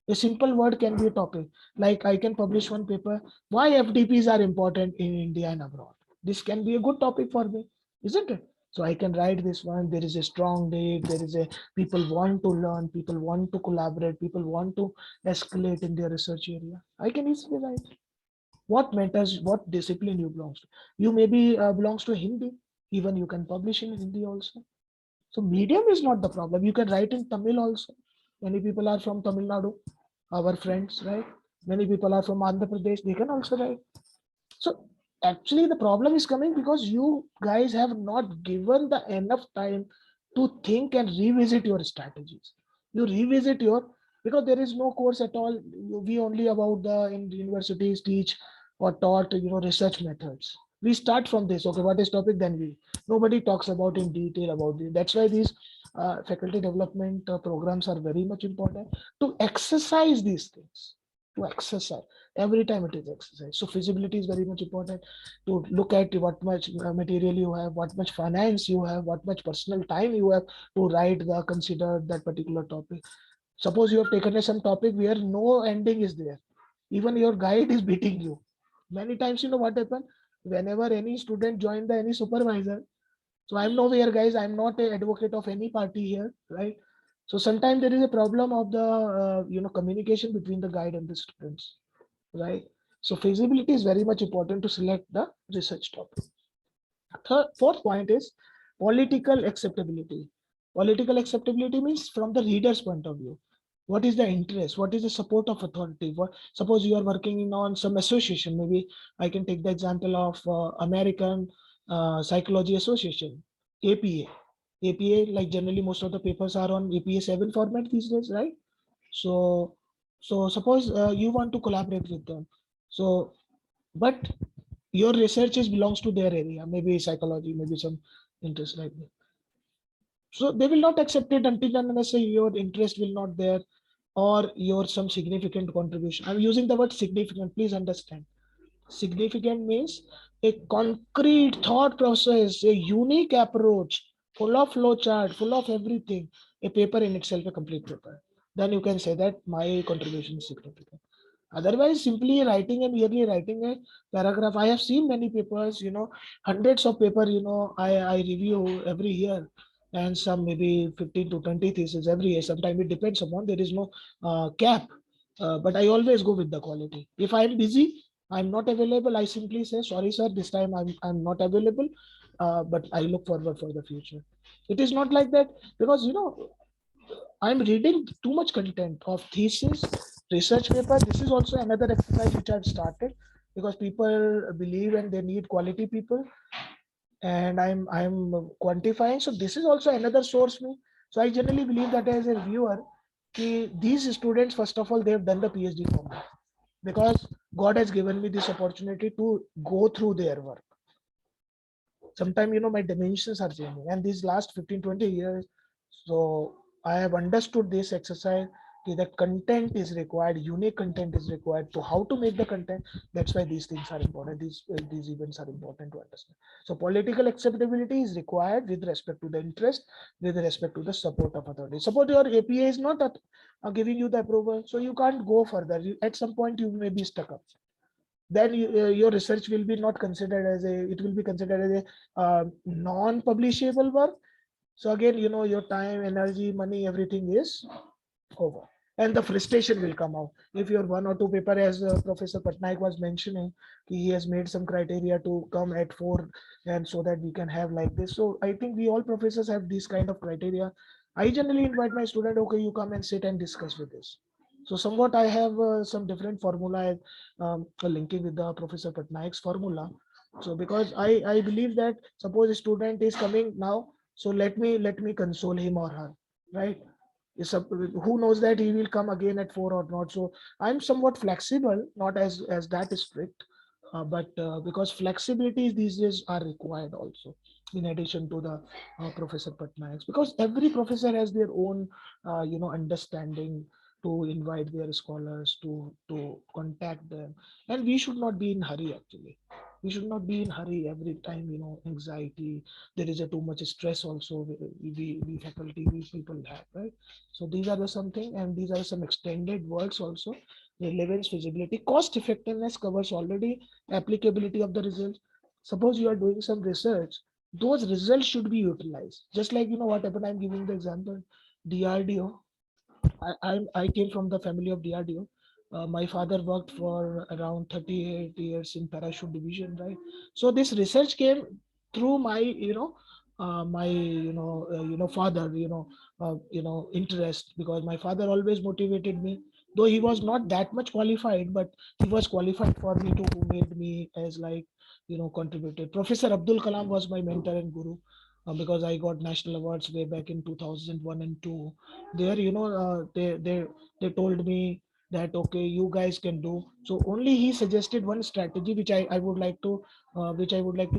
A simple word can be a topic. Like I can publish one paper, why FDPs are important in India and abroad. This can be a good topic for me, isn't it? So I can write this one. There is a strong need. There is a people want to learn. People want to collaborate. People want to escalate in their research area. I can easily write. What matters? What discipline you belongs to? You maybe belongs to Hindi. Even you can publish in Hindi also. So medium is not the problem. You can write in Tamil also. Many people are from Tamil Nadu, our friends, right? Many people are from Andhra Pradesh. They can also write. So actually, the problem is coming because you guys have not given the enough time to think and revisit your strategies. You revisit your, because there is no course at all. We only about the in universities teach or taught research methods. We start from this. Okay, what is topic? Then we, nobody talks about in detail about it. That's why these faculty development programs are very much important to exercise these things. To exercise every time, it is exercise. So feasibility is very much important, to look at what much material you have, what much finance you have, what much personal time you have to write the consider that particular topic. Suppose you have taken some topic where no ending is there, even your guide is beating you. Many times, you know what happen, whenever any student join the any supervisor. So I'm nowhere, guys, I'm not an advocate of any party here, right? So sometimes there is a problem of the communication between the guide and the students, right? So feasibility is very much important to select the research topic. Fourth point is political acceptability. Political acceptability means from the reader's point of view. What is the interest? What is the support of authority? What, suppose you are working on some association. Maybe I can take the example of American Psychology Association, APA. APA, like generally most of the papers are on APA 7 format these days, right? So, so suppose you want to collaborate with them. So, but your research is belongs to their area, maybe psychology, maybe some interest like that. So they will not accept it until and unless your interest will not there, or your some significant contribution. I'm using the word significant. Please understand. Significant means a concrete thought process, a unique approach, full of flowchart, full of everything. A paper in itself, a complete paper. Then you can say that my contribution is significant. Otherwise, simply writing and merely writing a paragraph. I have seen many papers, hundreds of paper, I review every year, and some maybe 15 to 20 theses every year. Sometimes it depends upon, there is no cap. But I always go with the quality. If I'm busy, I'm not available, I simply say, sorry, sir, this time I'm not available, but I look forward for the future. It is not like that, because, I'm reading too much content of thesis, research paper. This is also another exercise which I've started, because people believe and they need quality people, and I'm quantifying. So this is also another source me. So I generally believe that as a reviewer, these students, first of all, they have done the PhD for me, because God has given me this opportunity to go through their work. Sometimes, my dimensions are changing, and these last 15-20 years, so I have understood this exercise, that content is required, unique content is required. So how to make the content, that's why these things are important, these events are important to understand. So political acceptability is required with respect to the interest, with respect to the support of authority. Suppose your APA is not giving you the approval, so you can't go further. At some point you may be stuck up. Then your research will be not considered as it will be considered as a non-publishable work. So again, your time, energy, money, everything is over, and the frustration will come out. If your one or two paper, as Professor Patnaik was mentioning, he has made some criteria to come at 4, and so that we can have like this. So I think we all professors have this kind of criteria. I generally invite my student, okay, you come and sit and discuss with this. So somewhat I have some different formula, linking with the Professor Patnaik's formula. So because I believe that, suppose a student is coming now, so let me console him or her, right? Who knows that he will come again at 4 or not. So I'm somewhat flexible, not as that strict. but because flexibilities these days are required also, in addition to the Professor Patnaik's, because every professor has their own understanding to invite their scholars to contact them, and we should not be in hurry actually. We should not be in hurry every time, anxiety. There is a too much stress also we faculty, we people have, right? So these are the something, and these are some extended words also. Relevance, feasibility, cost effectiveness covers already. Applicability of the results. Suppose you are doing some research, those results should be utilized. Just like, what happened, I'm giving the example, DRDO. I came from the family of DRDO. My father worked for around 38 years in parachute division, right? So this research came through my, father, interest, because my father always motivated me. Though he was not that much qualified, but he was qualified for me to who made me as like, contributed. Professor Abdul Kalam was my mentor and guru, because I got national awards way back in 2001 and 2. There, they told me that okay, you guys can do. So only he suggested one strategy which I would like to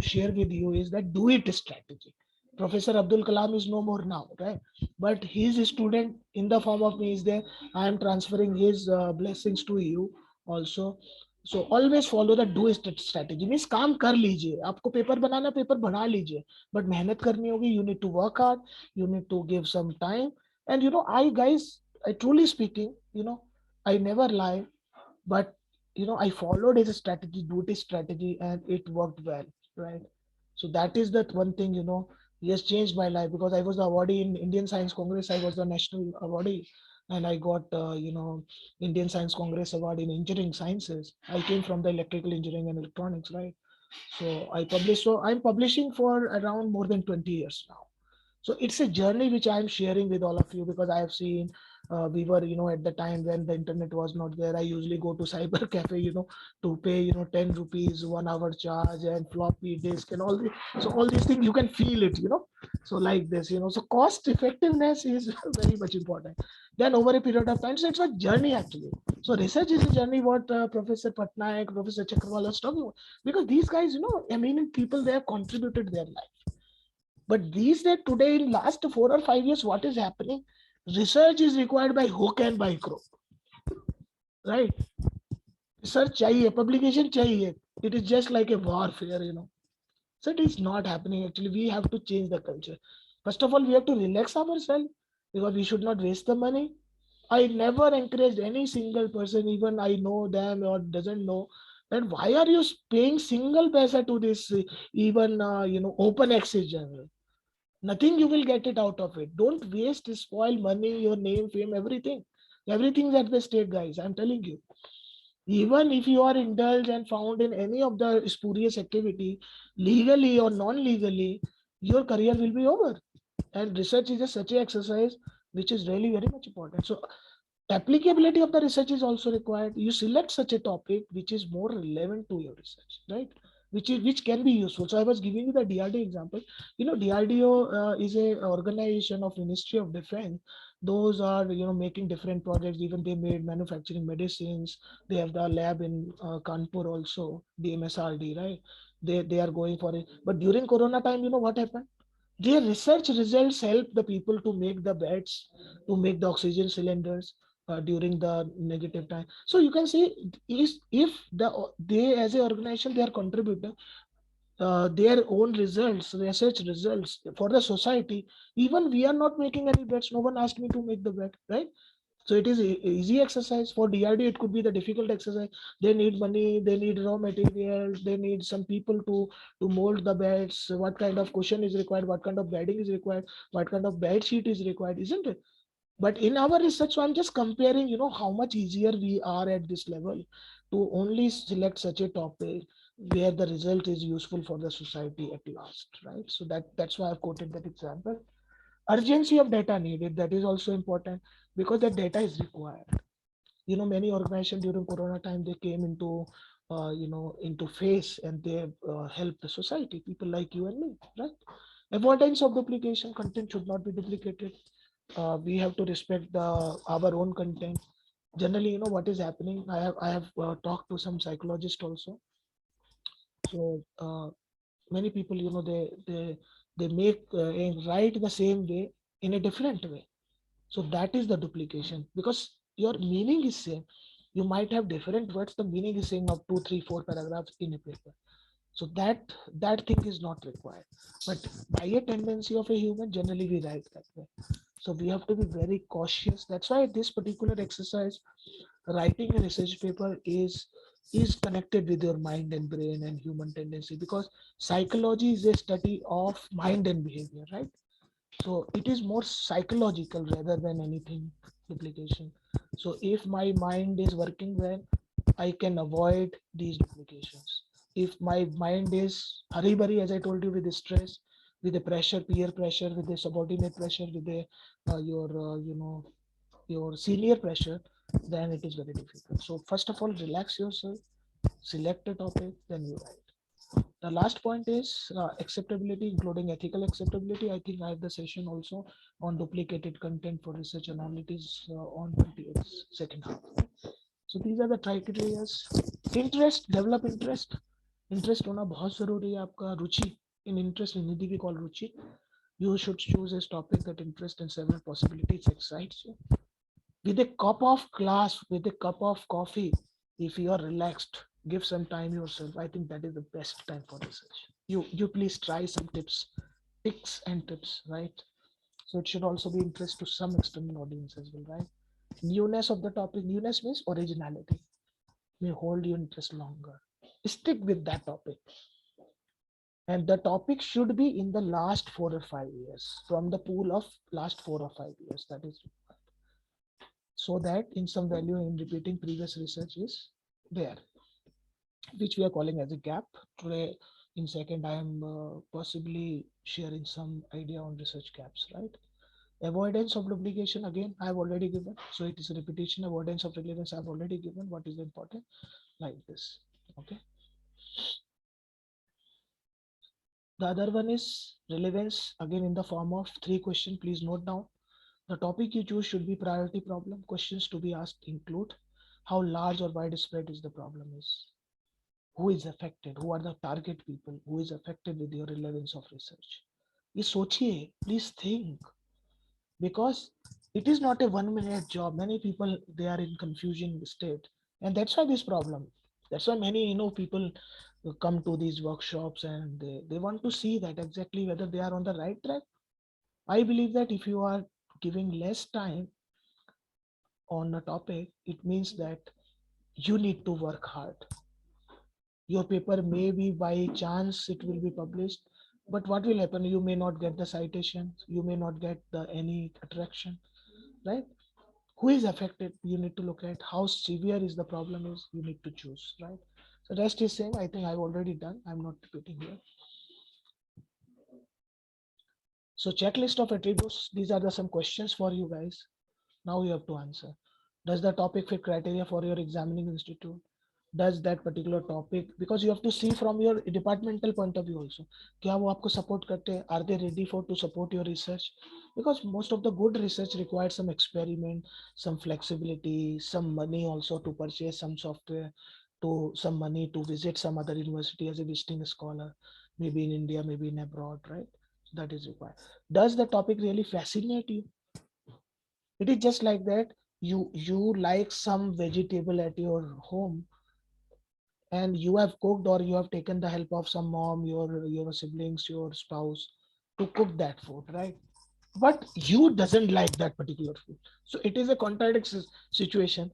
share with you, is that do it strategy. Professor Abdul Kalam is no more now, right? But his student in the form of me is there. I am transferring his blessings to you also. So always follow the do it strategy. Means काम कर लीजिए, आपको paper बनाना, paper बना लीजिए, but मेहनत करनी होगी. You need to work hard, you need to give some time. And I guys, I truly speaking, I never lie, but I followed his strategy, duty strategy, and it worked well, right? So that is that one thing, he has changed my life, because I was the awardee in Indian Science Congress. I was the national awardee, and I got Indian Science Congress award in engineering sciences. I came from the electrical engineering and electronics, right? So I published. So I'm publishing for around more than 20 years now. So it's a journey which I'm sharing with all of you, because I have seen, we were, at the time when the internet was not there, I usually go to cyber cafe, to pay, 10 rupees 1 hour charge, and floppy disk and all the, so all these things you can feel it, so like this, so cost effectiveness is very much important. Then over a period of time, so it's a journey actually. So research is a journey, what Professor Patnaik, Professor Chakraval was talking about, because these guys, eminent people, they have contributed their life. But these days, today, in last 4 or 5 years, what is happening? Research is required by hook and by crook, right? Research chahiye, publication chahiye. It is just like a warfare. So it is not happening. Actually, we have to change the culture. First of all, we have to relax ourselves, because we should not waste the money. I never encouraged any single person, even I know them or doesn't know, that why are you paying single paisa to this, even open access journal? Nothing you will get it out of it. Don't waste, spoil money, your name, fame, everything. Everything's at the stake, guys. I'm telling you. Even if you are indulged and found in any of the spurious activity, legally or non-legally, your career will be over. And research is such an exercise which is really very much important. So applicability of the research is also required. You select such a topic which is more relevant to your research, right? Which can be useful. So I was giving you the DRDO example. DRDO is a organization of Ministry of Defense. Those are making different projects. Even they made manufacturing medicines. They have the lab in Kanpur also, the MSRD, right? They are going for it. But during Corona time, what happened? Their research results help the people to make the beds, to make the oxygen cylinders during the negative time. So you can see, is if they as an organization, they are contributing their own results, research results for the society. Even we are not making any beds. No one asked me to make the bed, right? So it is easy exercise. For DRD, it could be the difficult exercise. They need money, they need raw materials, they need some people to mold the beds. What kind of cushion is required, what kind of bedding is required, what kind of bed sheet is required, isn't it? But in our research, so I'm just comparing, how much easier we are at this level to only select such a topic where the result is useful for the society at last, right? So that's why I've quoted that example. Urgency of data needed, that is also important, because the data is required. Many organizations during Corona time, they came into face, and they helped the society, people like you and me, right? Avoidance of duplication. Content should not be duplicated. We have to respect our own content. Generally, what is happening, I have talked to some psychologists also. So many people, they make and write the same way in a different way. So that is the duplication, because your meaning is same. You might have different words, the meaning is same of two, three, four paragraphs in a paper. So that thing is not required. But by a tendency of a human, generally we write that way. So we have to be very cautious. That's why this particular exercise, writing a research paper, is connected with your mind and brain and human tendency, because psychology is a study of mind and behavior, right? So it is more psychological rather than anything duplication. So if my mind is working well, I can avoid these duplications. If my mind is hurry burry, as I told you, with the stress, with the pressure, peer pressure, with the subordinate pressure, with the your your senior pressure, then it is very difficult. So first of all, relax yourself, select a topic, then you write. The last point is acceptability, including ethical acceptability. I think I have the session also on duplicated content for research analytics on 28th second half. So these are the criteria. Interest, develop interest. Interest होना बहुत जरूरी है आपका. रुचि, in interest in Hindi we call Ruchi. You should choose a topic that interest and several possibilities excites you. With a cup of glass, with a cup of coffee, if you are relaxed, give some time yourself. I think that is the best time for research. You please try some tips and tips, right? So it should also be interest to some external audience as well, right? Newness of the topic. Newness means originality. May hold your interest longer. Stick with that topic. And the topic should be in the last 4 or 5 years, from the pool of last 4 or 5 years. That is, so that in some value in repeating previous research is there, which we are calling as a gap. Today, in second, I am possibly sharing some idea on research gaps, right? Avoidance of duplication, again, I have already given. So it is a repetition. Avoidance of relevance, I have already given. What is important? Like this. Okay. The other one is relevance, again in the form of 3 questions. Please note down. The topic you choose should be priority problem. Questions to be asked include how large or widespread is the problem is, who is affected, who are the target people, who is affected with your relevance of research. ये सोचिए, please think, because it is not a 1 minute job. Many people, they are in confusion state, and that's why this problem. That's why many people come to these workshops, and they want to see that exactly whether they are on the right track. I believe that if you are giving less time on a topic, it means that you need to work hard. Your paper may be by chance it will be published, but what will happen? You may not get the citations, you may not get the any attraction, right? Who is affected? You need to look at how severe is the problem is. You need to choose, right? So rest is same. I think I've already done. I'm not repeating here. So checklist of attributes. These are the some questions for you guys. Now you have to answer. Does the topic fit criteria for your examining institute? Does that particular topic, because you have to see from your departmental point of view also, क्या वो आपको support करते हैं? Are they ready for to support your research? Because most of the good research requires some experiment, some flexibility, some money also to purchase some software, to some money to visit some other university as a visiting scholar, maybe in India, maybe in abroad, right? That is required. Does the topic really fascinate you? It is just like that. You like some vegetable at your home, and you have cooked, or you have taken the help of some mom, your siblings, your spouse, to cook that food, right? But you doesn't like that particular food. So it is a contradiction situation.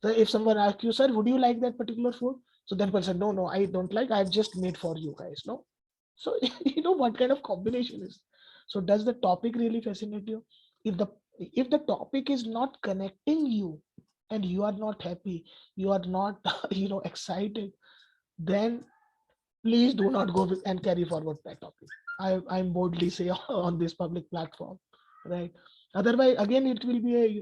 So if someone asks you, sir, would you like that particular food? So then person, no, no, I don't like, I've just made for you guys. No. So you know what kind of combination is. So does the topic really fascinate you? If the topic is not connecting you, and you are not happy, you are not excited, then please do not go and carry forward that topic. I'm boldly say on this public platform, right? Otherwise, again, it will be a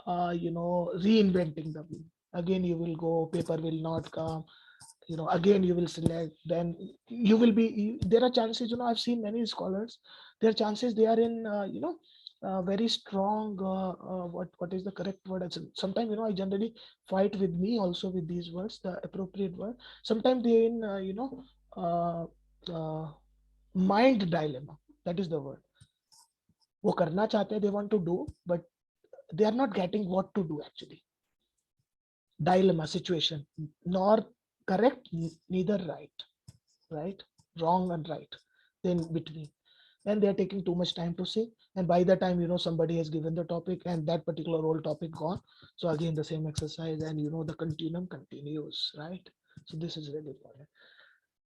reinventing the wheel. Again, you will go, paper will not come. Again you will select. Then you will be. There are chances. I've seen many scholars. There are chances they are in. very strong, what is the correct word? Sometimes, I generally fight with me also with these words, the appropriate word. Sometimes they in, uh, uh, mind dilemma. That is the word. वो करना चाहते हैं, they want to do, but they are not getting what to do actually. Dilemma situation, nor correct, neither right, wrong and right, then between, and they are taking too much time to say, and by the time somebody has given the topic and that particular old topic gone, so again the same exercise, and the continuum continues, right? So this is really important.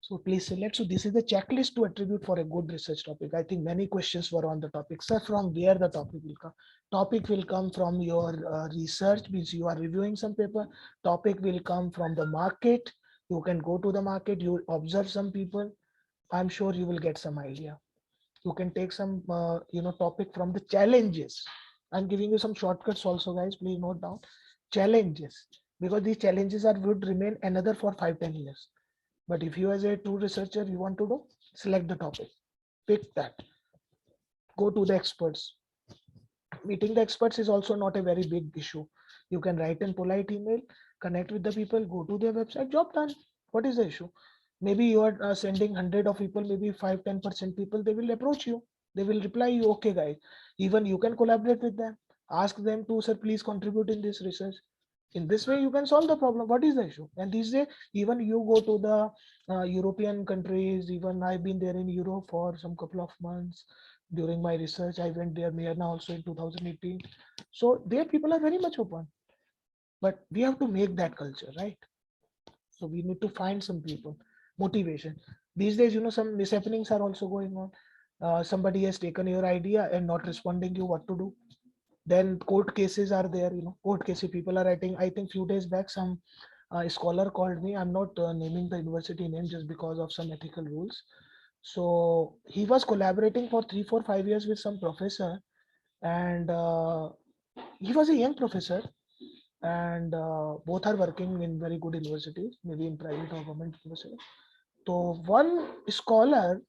So please select. So this is the checklist to attribute for a good research topic. I think many questions were on the topic. Sir, from where the topic will come? Topic will come from your research, means you are reviewing some paper. Topic will come from the market. You can go to the market, you observe some people. I'm sure you will get some idea. You can take some, topic from the challenges. I'm giving you some shortcuts also, guys. Please note down challenges, because these challenges are would remain another for 5-10 years. But if you as a true researcher, you want to do, select the topic, pick that, go to the experts. Meeting the experts is also not a very big issue. You can write in polite email, connect with the people, go to their website, job done. What is the issue? Maybe you are sending 100 of people, maybe 5-10% people, they will approach you. They will reply you, okay, guys. Even you can collaborate with them. Ask them to, sir, please contribute in this research. In this way, you can solve the problem. What is the issue? And these days, even you go to the European countries, even I've been there in Europe for some couple of months during my research. I went there, Myanmar also in 2018. So there people are very much open, but we have to make that culture, right? So we need to find some people, motivation. These days, some mishappenings are also going on. Somebody has taken your idea and not responding you what to do. Then court cases are there, court cases people are writing. I think few days back, some scholar called me. I'm not naming the university name just because of some ethical rules. So he was collaborating for 3, 4, 5 years with some professor, and he was a young professor, and both are working in very good universities, maybe in private or government university. So one scholar,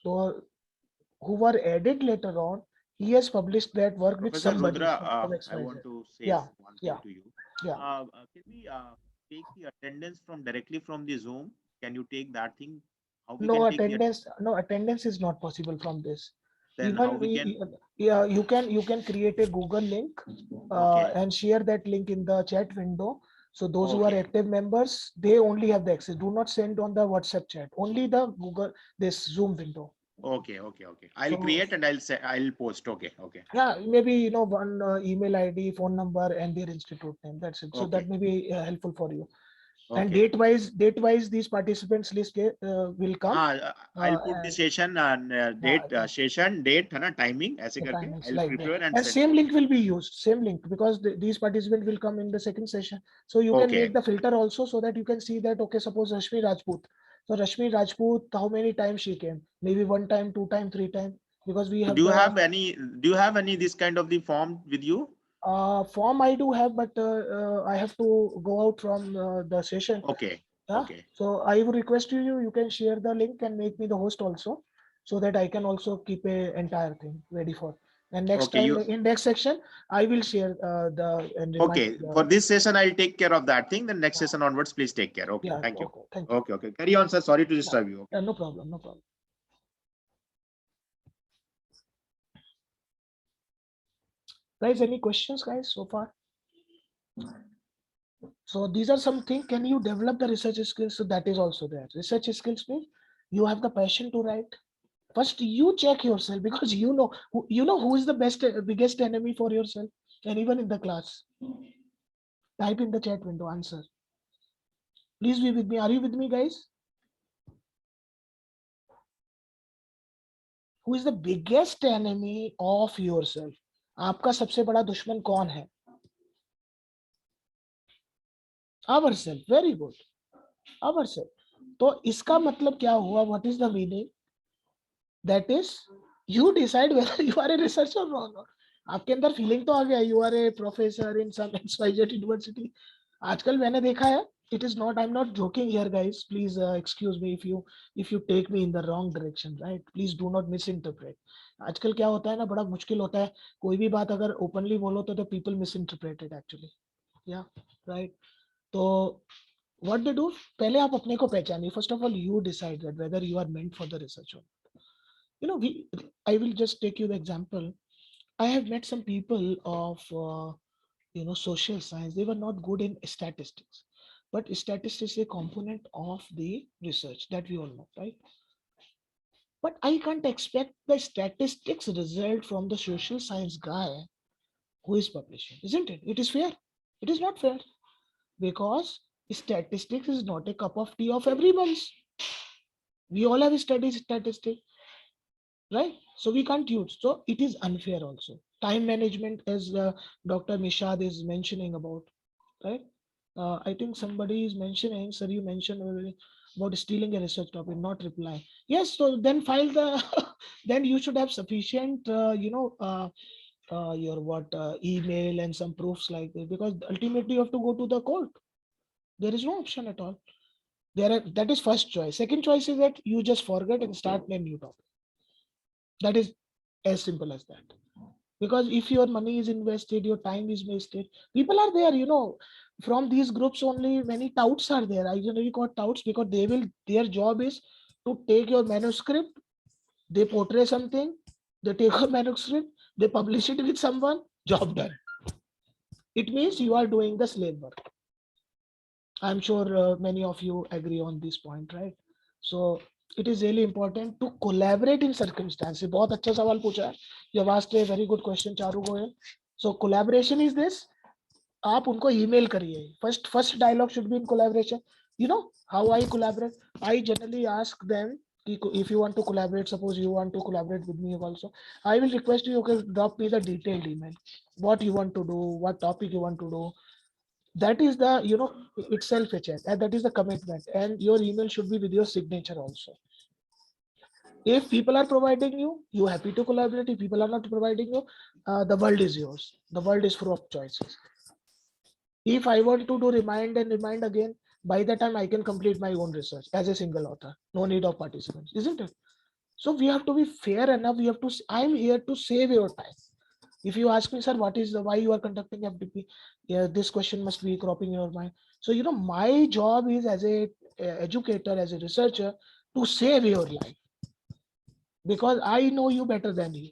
so, who were added later on, he has published that work with Professor somebody Rudra, from I XYZ. want to say Yeah, one thing yeah, to you. yeah. Can we take the attendance from directly from the Zoom? Can you take that thing? How we No can take the attendance, no attendance is not possible from this. then how Even we can? yeah, you can create a Google link Okay, and share that link in the chat window. So those who are okay, active members, they only have the access. Do not send on the WhatsApp chat. Only the Google, this Zoom window. okay. I'll So create and I'll say I'll post. Okay, yeah, maybe one email ID, phone number, and their institute name. That's it. So that okay, may be helpful for you. And okay. date wise, these participants list will come. I'll put the And session and date, session date, है ना timing ऐसे the करके timings I'll like that, prepare and and send. same Okay, link will be used, same link, because these participants will come in the second session. So you can okay. make the filter also, so that you can see that, okay, suppose Rashmi Rajput, so Rashmi Rajput, how many times she came? Maybe 1 time, 2 time, 3 time, because we So have the do you have any this kind of the form with you? form. I do have, but I have to go out from the session. Okay, Yeah, okay, so I would request you can share the link and make me the host also, so that I can also keep a entire thing ready for. And next okay. time You in next section, I will share the and remind okay? For the, this session, I'll take care of that thing. Then next session onwards, please take care. Okay, yeah, thank you. okay, thank you. Okay. Carry on, sir. Sorry to Yeah, disturb you. Okay. yeah, no problem, no problem. Guys, any questions, guys, so far? So these are some things. Can you develop the research skills? So that is also there. Research skills means you have the passion to write. First, you check yourself, because who is the biggest enemy for yourself. Anyone in the class, type in the chat window answer. Please be with me. Are you with me, guys? Who is the biggest enemy of yourself? आपका सबसे बड़ा दुश्मन कौन है? Ourself. Very good. Ourself. तो इसका मतलब क्या हुआ? What is the meaning? That is, you decide whether you are a researcher or not. आपके अंदर फीलिंग तो आ गया, you are a professor in some XYZ university. आजकल मैंने देखा है, it is not, I'm not joking here guys, please excuse me if you take me in the wrong direction, right? Please do not misinterpret. आजकल क्या होता है ना, बड़ा मुश्किल होता है, कोई भी बात अगर ओपनली बोलो तो people misinterpret it actually. Yeah, right. तो what they do, पहले आप अपने को पहचानिए. First of all, you decide that whether you are meant for the research or not. You know, I will just take you the example. I have met some people of social science. They were not good in statistics, but statistics is a component of the research that we all know, right? But I can't expect the statistics result from the social science guy who is publishing, isn't it? It is fair. It is not fair, because statistics is not a cup of tea of everyone's. We all have studied statistics, right? So we can't use. So it is unfair also. Time management, as Dr. Nishad is mentioning about, right? I think somebody is mentioning, sir, you mentioned about stealing a research topic, not replying. Yes, so then file the, then you should have sufficient, your what email and some proofs like this, because ultimately you have to go to the court. There is no option at all. That is first choice. Second choice is that you just forget and start a new topic. That is as simple as that. Because if your money is invested, your time is wasted. People are there, from these groups only many touts are there. I generally call touts because their job is to take your manuscript, they portray something, they take a manuscript, they publish it with someone, job done. It means you are doing the slave work. I'm sure many of you agree on this point, right? So it is really important to collaborate in circumstances. बहुत अच्छा सवाल पूछा है. You have asked a very good question, Charu Goyal. So collaboration is this. आप उनको email करिए. First dialogue should be in collaboration. You know how I collaborate? I generally ask them, if you want to collaborate, suppose you want to collaborate with me also, I will request you, okay, drop me the detailed email. What you want to do, what topic you want to do. That is the, itself a check, and that is the commitment. And your email should be with your signature also. If people are providing you, you happy to collaborate. If people are not providing you, the world is yours. The world is full of choices. If I want to do remind and remind again, by the time I can complete my own research as a single author, no need of participants, isn't it? So we have to be fair enough. We have to, I'm here to save your time. If you ask me, sir, what is the why you are conducting FDP? Yeah, this question must be cropping in your mind. So my job is as a educator, as a researcher, to save your life, because I know you better than you.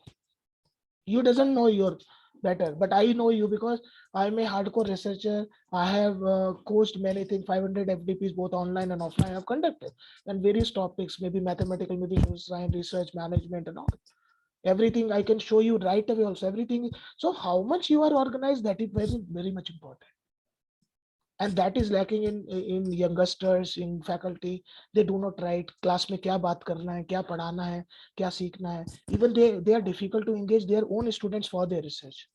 You doesn't know your better, but I know you because I'm a hardcore researcher. I have coached many things, 500 FDPs, both online and offline. I have conducted and various topics, maybe mathematical, maybe social science, research management, and all. Everything I can show you right away also, everything. So how much you are organized, that is very, very much important. And that is lacking in youngsters, in faculty. They do not write class में क्या बात करना है, क्या पढ़ाना है, क्या सीखना है. Even they are difficult to engage their own students for their research.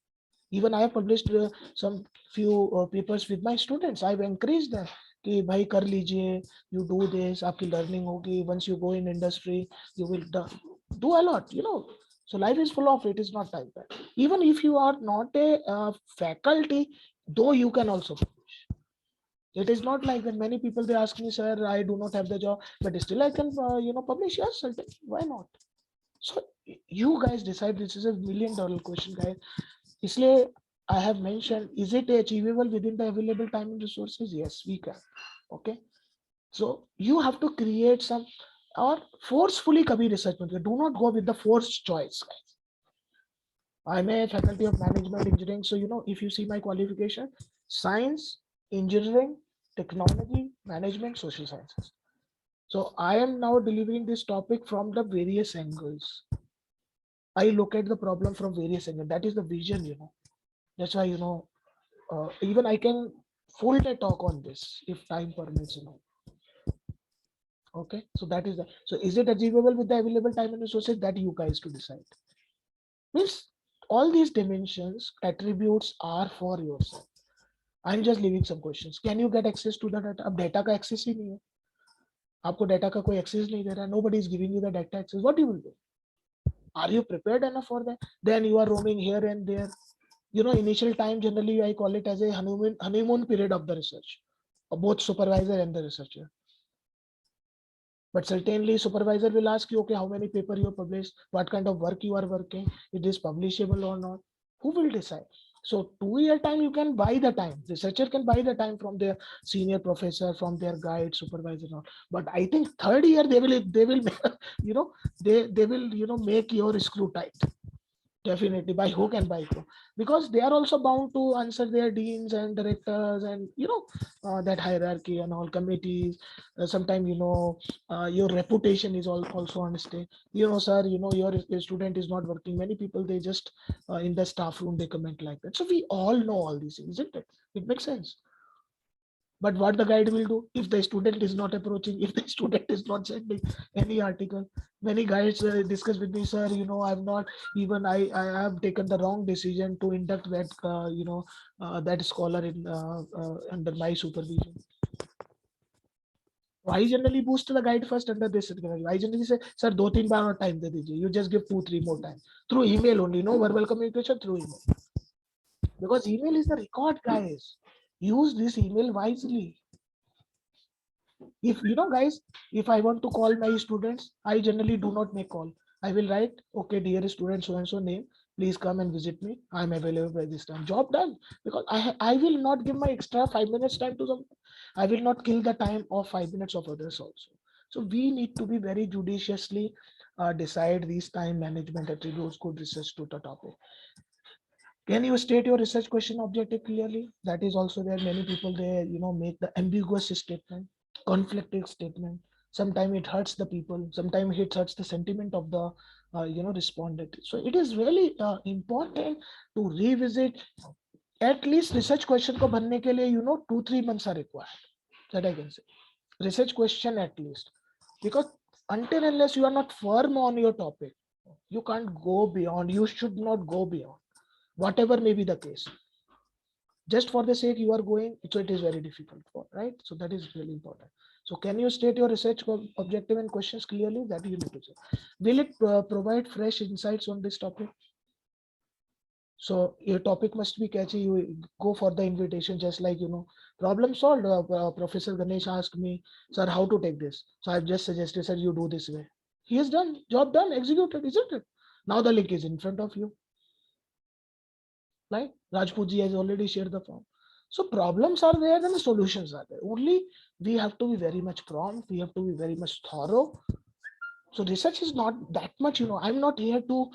Even I have published some few papers with my students. I have encouraged them कि भाई कर लीजिए, you do this, आपकी learning होगी. Once you go in industry, you will do a lot, So life is full of it. Is not like that. Even if you are not a faculty, though you can also publish. It is not like that. Many people, they ask me, sir, I do not have the job, but still I can publish. Yes, certainly. Why not? So you guys decide. This is $1 million question, guys. इसलिए I have mentioned, is it achievable within the available time and resources? Yes, we can. Okay. So you have to create some, or forcefully kabhi research mत करो. Do not go with the forced choice, guys. I'm a faculty of management engineering. So, if you see my qualification, science, engineering, technology, management, social sciences. So I am now delivering this topic from the various angles. I look at the problem from various angles. That is the vision, That's why, even I can full day talk on this if time permits, Okay, so that is the, so is it achievable with the available time and resources? That you guys to decide. Means all these dimensions, attributes are for yourself. I'm just leaving some questions. Can you get access to the data? अब data का access ही नहीं है. आपको data का कोई access नहीं दे रहा. Nobody is giving you the data access. What you will do? Are you prepared enough for that? Then you are roaming here and there. Initial time, generally I call it as a honeymoon period of the research. both supervisor and the researcher. But certainly supervisor will ask you, okay, how many paper you published, what kind of work you are working, it is publishable or not. Who will decide? So 2 year time, you can buy the time. Researcher can buy the time from their senior professor, from their guide, supervisor. But I think third year they will they will make your screw tight. Definitely by hook and by crook, because they are also bound to answer their deans and directors and that hierarchy and all committees. Sometimes your reputation is also on stake. Sir, your student is not working. Many people, they just in the staff room they comment like that. So we all know all these things, isn't it? It makes sense. But what the guide will do if the student is not approaching, if the student is not sending any article? Many guides discuss with me, sir, I'm not even, I have taken the wrong decision to induct that that scholar in under my supervision. So I generally boost the guide first under this. I generally say, sir, 2-3 बार और time दे दीजिए. You just give 2-3 more time through email only. No verbal communication, through email, because email is the record, guys. Use this email wisely. If guys, if I want to call my students, I generally do not make call. I will write, okay, dear student, so and so name, please come and visit me. I'm available by this time. Job done. Because I will not give my extra 5 minutes time to them. I will not kill the time of 5 minutes of others also. So we need to be very judiciously decide these time management attributes, good research to the topic. Can you state your research question objective clearly? That is also there. Many people, they make the ambiguous statement, conflicting statement. Sometimes it hurts the people. Sometimes it hurts the sentiment of the respondent. So it is really important to revisit. At least research question को बनने के लिए 2-3 months are required. That I can say. Research question at least, because until unless you are not firm on your topic, you can't go beyond. You should not go beyond, whatever may be the case. Just for the sake you are going, so it is very difficult for, right? So that is really important. So can you state your research objective and questions clearly? That you need to say. Will it provide fresh insights on this topic? So your topic must be catchy. You go for the invitation, just like problem solved. Professor Ganesh asked me, sir, how to take this. So I've just suggested, sir, you do this way. He has done, job done, executed, isn't it? Now the link is in front of you. Right? Rajputji has already shared the form. So problems are there and the solutions are there. Only we have to be very much prompt. We have to be very much thorough. So research is not that much. I'm not here to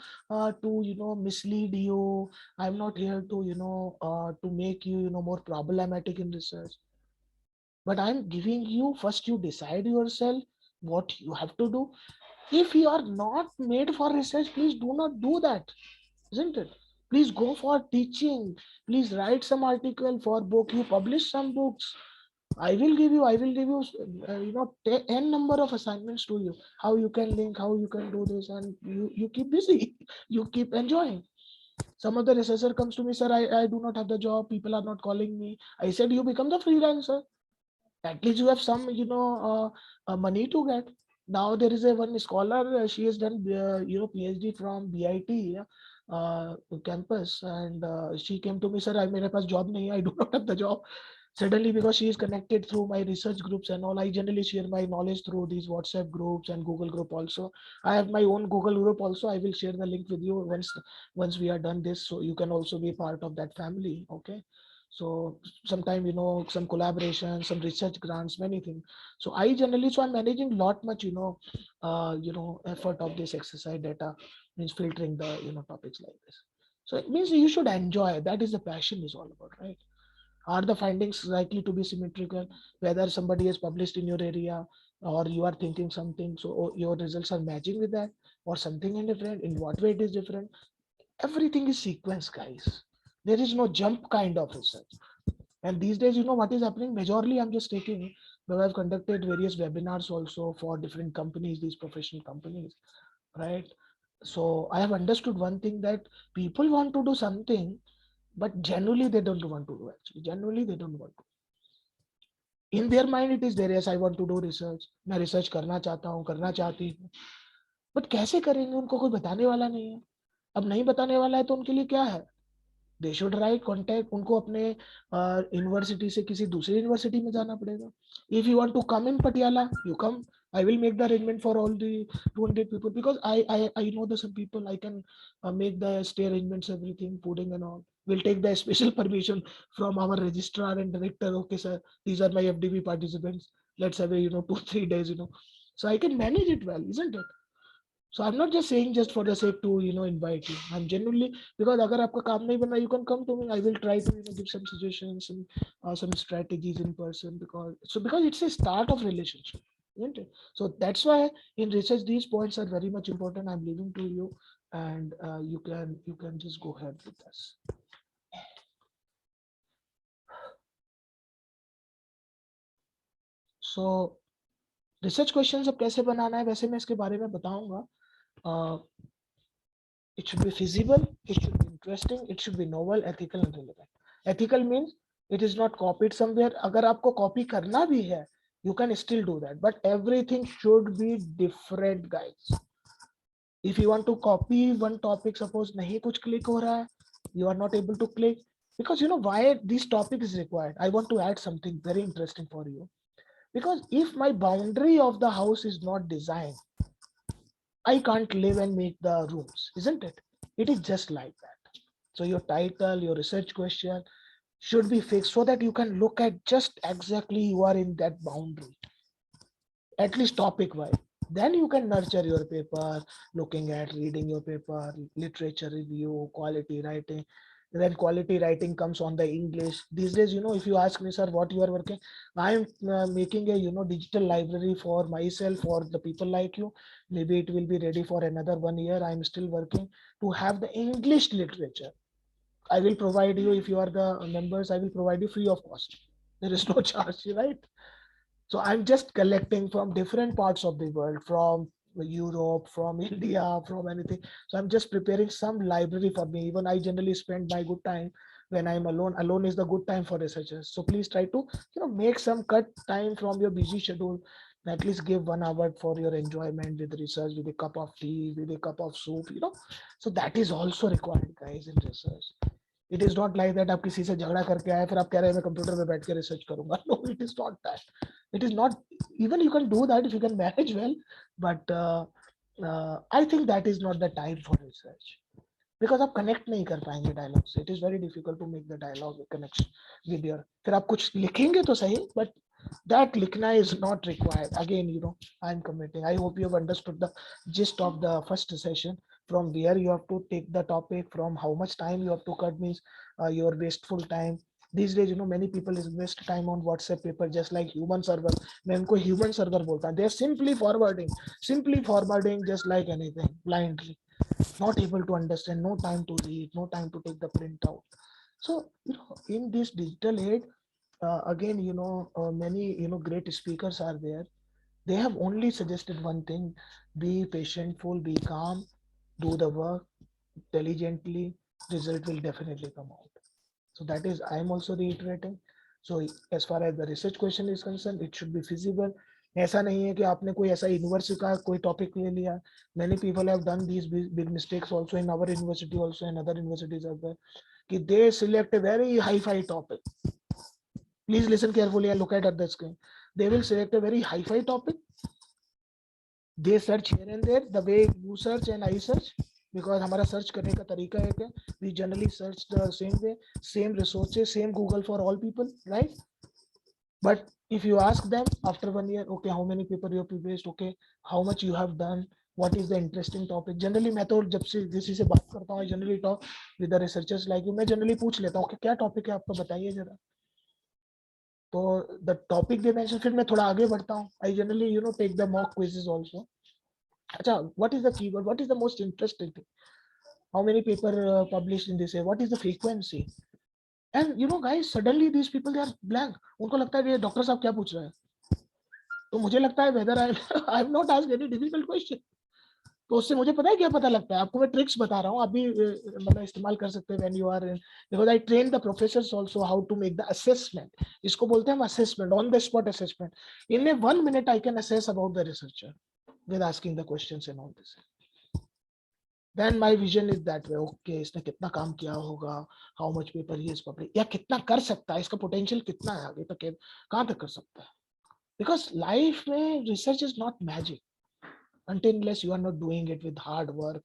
mislead you. I'm not here to to make you more problematic in research. But I'm giving you, first you decide yourself what you have to do. If you are not made for research, please do not do that, isn't it? Please go for teaching. Please write some article for book. You publish some books. I will give you n number of assignments to you. How you can link, how you can do this, and you keep busy. You keep enjoying. Some of the researcher comes to me, sir, I do not have the job. People are not calling me. I said, you become the freelancer. At least you have some money to get. Now there is a one scholar, she has done PhD from BIT campus, and she came to me, sir, I मेरे पास job नहीं, I do not have the job. Suddenly, because she is connected through my research groups and all, I generally share my knowledge through these WhatsApp groups and Google group also. I have my own Google group also. I will share the link with you once we are done this, so you can also be part of that family. Okay. So sometime some collaboration, some research grants, many things. So I'm managing lot much effort of this exercise data, means filtering the topics like this. So it means you should enjoy. That is the passion is all about, right? Are the findings likely to be symmetrical? Whether somebody has published in your area or you are thinking something, so your results are matching with that, or something indifferent. In what way it is different? Everything is sequence, guys. There is no jump kind of research. And these days, what is happening? Majorly, I'm just taking, but I've conducted various webinars also for different companies, these professional companies, right? So I have understood one thing, that people want to do something, but generally they don't want to do. Actually, generally they don't want to. In their mind, it is there. Yes, I want to do research. मैं research करना चाहता हूँ, करना चाहती हूँ. But कैसे करेंगे? उनको कोई बताने वाला नहीं है. अब नहीं बताने वाला है तो उनके लिए क्या है? दे शुड राइट कॉन्टैक्ट, उनको अपने यूनिवर्सिटी से किसी दूसरी यूनिवर्सिटी में जाना पड़ेगा. If you want to come in Patiala, you come. I will make the arrangement for all the 200 people, because I know the some people. I can make the stay arrangements, everything, fooding and all. We'll take the special permission from our registrar and director. Okay, sir, these are my FDP participants. Let's have a 2-3 days. So I can manage it well, isn't it? So I'm not just saying just for the sake to invite you. I'm genuinely, because agar aapka kaam nahi bana, you can come to me. I will try to give some suggestions and some strategies in person, because it's a start of relationship, isn't it? So that's why in research these points are very much important. I'm leaving to you, and you can just go ahead with this. So research questions अब कैसे बनाना है, वैसे मैं इसके बारे में बताऊंगा. It should be feasible, it should be interesting, it should be novel, ethical and relevant. Ethical means it is not copied somewhere. अगर आपको copy करना भी है, you can still do that, but everything should be different, guys. If you want to copy one topic, suppose नहीं कुछ click हो रहा है, you are not able to click, because why this topic is required. I want to add something very interesting for you, because if my boundary of the house is not designed, I can't live and make the rooms, isn't it? It is just like that. So your title, your research question should be fixed so that you can look at just exactly you are in that boundary, at least topic wise. Then you can nurture your paper, looking at reading your paper, literature review, quality writing. Then quality writing comes on the English. These days, if you ask me, sir, what you are working, I am making a digital library for myself, for the people like you. Maybe it will be ready for another 1 year. I am still working to have the English literature. I will provide you, if you are the members, I will provide you free of cost. There is no charge, right? So I'm just collecting from different parts of the world, from Europe, from India, from anything. So I'm just preparing some library for me. Even I generally spend my good time when I'm alone. Alone is the good time for researchers. So please try to make some cut time from your busy schedule. At least give 1 hour for your enjoyment with research, with a cup of tea, with a cup of soup. So that is also required, guys, in research. It is not like that आप किसी से झगड़ा करके आए फिर आप कह रहे हैं मैं कंप्यूटर पे बैठ के रिसर्च करूंगा. No, it is not that. It is not. Even you can do that if you can manage well, but I think that is not the time for research, because आप connect नहीं कर पाएंगे dialogue से. It is very difficult to make the dialogue connection with your. फिर आप कुछ लिखेंगे तो सही, but that likhna is not required. Again, I'm committing. I hope you have understood the gist of the first session, from where you have to take the topic, from how much time you have to cut, means your wasteful time. These days, many people is waste time on WhatsApp paper, just like human server. मैं उनको human server बोलता हूँ. They are simply forwarding just like anything, blindly, not able to understand, no time to read, no time to take the print out. So, in this digital age, again, many, great speakers are there. They have only suggested one thing: be patientful, be calm, do the work diligently, result will definitely come out. So that is, I'm also reiterating. So as far as the research question is concerned, it should be feasible. ऐसा नहीं है कि आपने कोई ऐसा university का कोई topic ले लिया. Many people have done these big mistakes also in our university, also in other universities as well, कि they select a very high-fi topic. Please listen carefully and look at the screen. They will select a very high-fi topic. They search here and there the way you search and I search, because हमारा search करने का तरीका एक है. We generally search the same way, same resources, same Google for all people, right? But if you ask them after 1 year, okay, how many paper you have published, okay, how much you have done, what is the interesting topic. Generally मैं तो जब से किसी से बात करता हूँ, I generally talk with the researchers like you. मैं generally पूछ लेता हूँ कि क्या टॉपिक है आपका, बताइए जरा. तो द टॉपिक दे मेंशन, फिर मैं थोड़ा आगे बढ़ता हूँ. I generally take the mock quizzes also. अच्छा, what is the keyword, what is the most interesting thing, how many paper published in this, what is the frequency. And guys, suddenly these people they are blank. उनको लगता है ये doctor साहब क्या पूछ रहे हैं. तो मुझे लगता है whether I am not asked any difficult question. तो उससे मुझे पता है क्या पता लगता है. आपको मैं ट्रिक्स बता रहा हूँ, आप भी मतलब इस्तेमाल कर सकते हैं when you are, because I train the professors also how to make the assessment. इसको बोलते हैं हम assessment, on the spot assessment. In a 1 minute I can assess about the researcher with asking the questions and all this. Then my vision is that way, okay इसने कितना काम किया होगा, how much paper he is public, या कितना कर सकता है, इसका पोटेंशियल कितना है आगे तक, कहाँ तक कर सकता है. बिकॉज लाइफ में research is not magic until unless you are not doing it with hard work.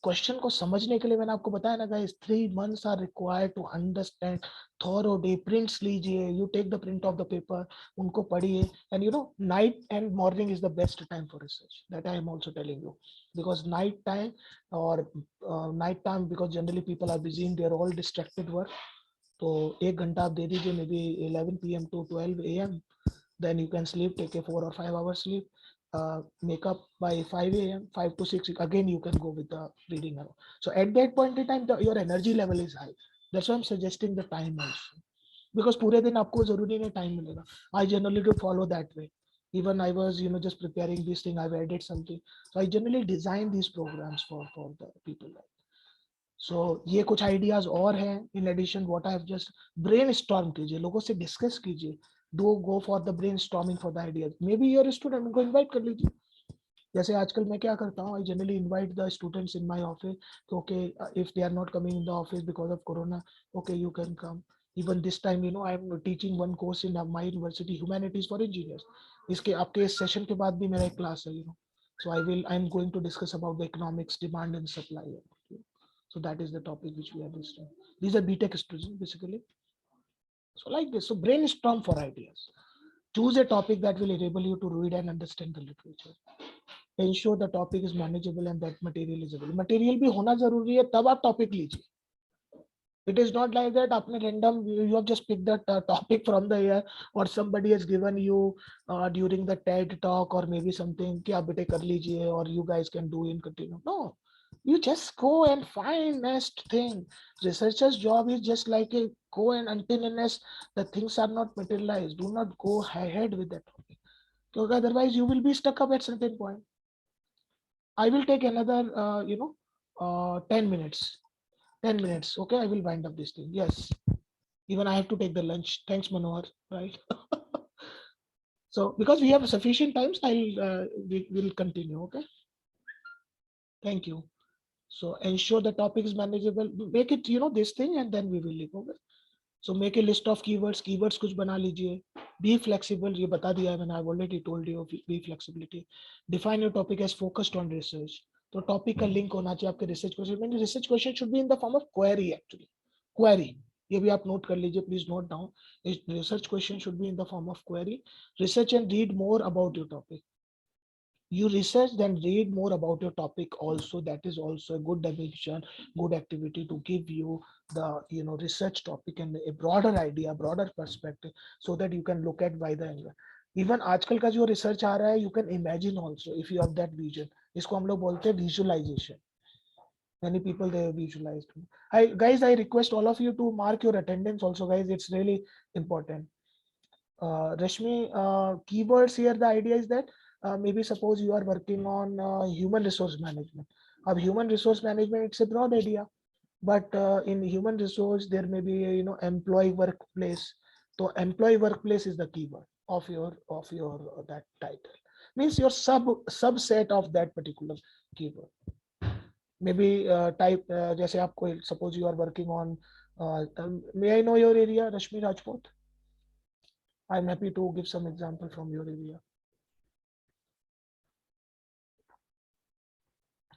Question को समझने के लिए मैंने आपको बताया ना guys, 3 months are required to understand thoroughly. Prints लीजिए, you take the print of the paper, उनको पढ़िए, and you know night and morning is the best time for research, that I am also telling you. Because night time, और night time because generally people are busy in their all distracted work. तो 1 घंटा आप दे दीजिए, may be 11 p.m. to 12 a.m. Then you can sleep, take a 4 or 5 hours sleep, make up by 5 a.m. 5 to 6, again you can go with the reading hour. So at that point in time your energy level is high. That's why I'm suggesting the time also, because पूरे दिन आपको जरूरी नहीं time मिलेगा. I generally do follow that way. Even I was just preparing this thing, I've added something, so I generally design these programs for the people. सो ये कुछ ideas और हैं in addition what I have just. Brain storm कीजिए, लोगों से discuss कीजिए, do go for the brain storming for the ideas. Maybe your student, उनको invite कर लीजिए. जैसे आजकल मैं क्या करता हूँ, I generally invite the students in my office. Okay, if they are not coming in the office because of corona, okay you can come. Even this time I am teaching one course in my university, humanities for engineers. इसके आपके इस session के बाद भी मेरा एक class है. So I am going to discuss about the economics, demand and supply. So that is the topic which we are discussing. These are BTech students basically. So like this, so brainstorm for ideas. Choose a topic that will enable you to read and understand the literature. Ensure the topic is manageable and that material is available. Material भी होना जरूरी है, तब आप topic लीजिए. It is not like that आपने random, you have just picked that topic from the air, or somebody has given you during the TED talk or maybe something कि आप बेटे कर लीजिए or you guys can do in continue. No, you just go and find next thing. Researcher's job is just like a go, and until unless the things are not materialized, do not go ahead with that topic, because otherwise you will be stuck up at certain point. I will take another 10 minutes. 10 minutes. Okay, I will wind up this thing. Yes. Even I have to take the lunch. Thanks, Manohar. Right. So because we have sufficient times, we will continue. Okay. Thank you. So ensure the topic is manageable. Make it this thing, and then we will leave. Okay. So make a list of keywords. Keywords कुछ बना लीजिए. Be flexible. ये बता दिया है मैंने. I've already told you. Be flexibility. Define your topic as focused on research. तो topic का लिंक होना चाहिए आपके research question. Research question should be in the form of query actually. Query, ये भी आप नोट कर लीजिए, please note down. Research question should be in the form of query. Research and read more about your topic. You research, then read more about your topic also. That is also a good dimension, good activity to give you the research topic and a broader idea, broader perspective, so that you can look at by the angle. Even आजकल का जो research आ रहा है, you can imagine also if you have that vision. इसको हम लोग बोलते हैं visualization. Many people they visualized. I guys, I request all of you to mark your attendance also, guys. It's really important. Rashmi, keywords here, the idea is that maybe suppose you are working on human resource management. Human resource management, it's a broad idea, but in human resource there may be employee workplace. So employee workplace is the keyword of your that title. Means your subset of that particular keyword. Maybe type जैसे आपको suppose you are working on may I know your area, Rashmi Rajput? I'm happy to give some example from your area.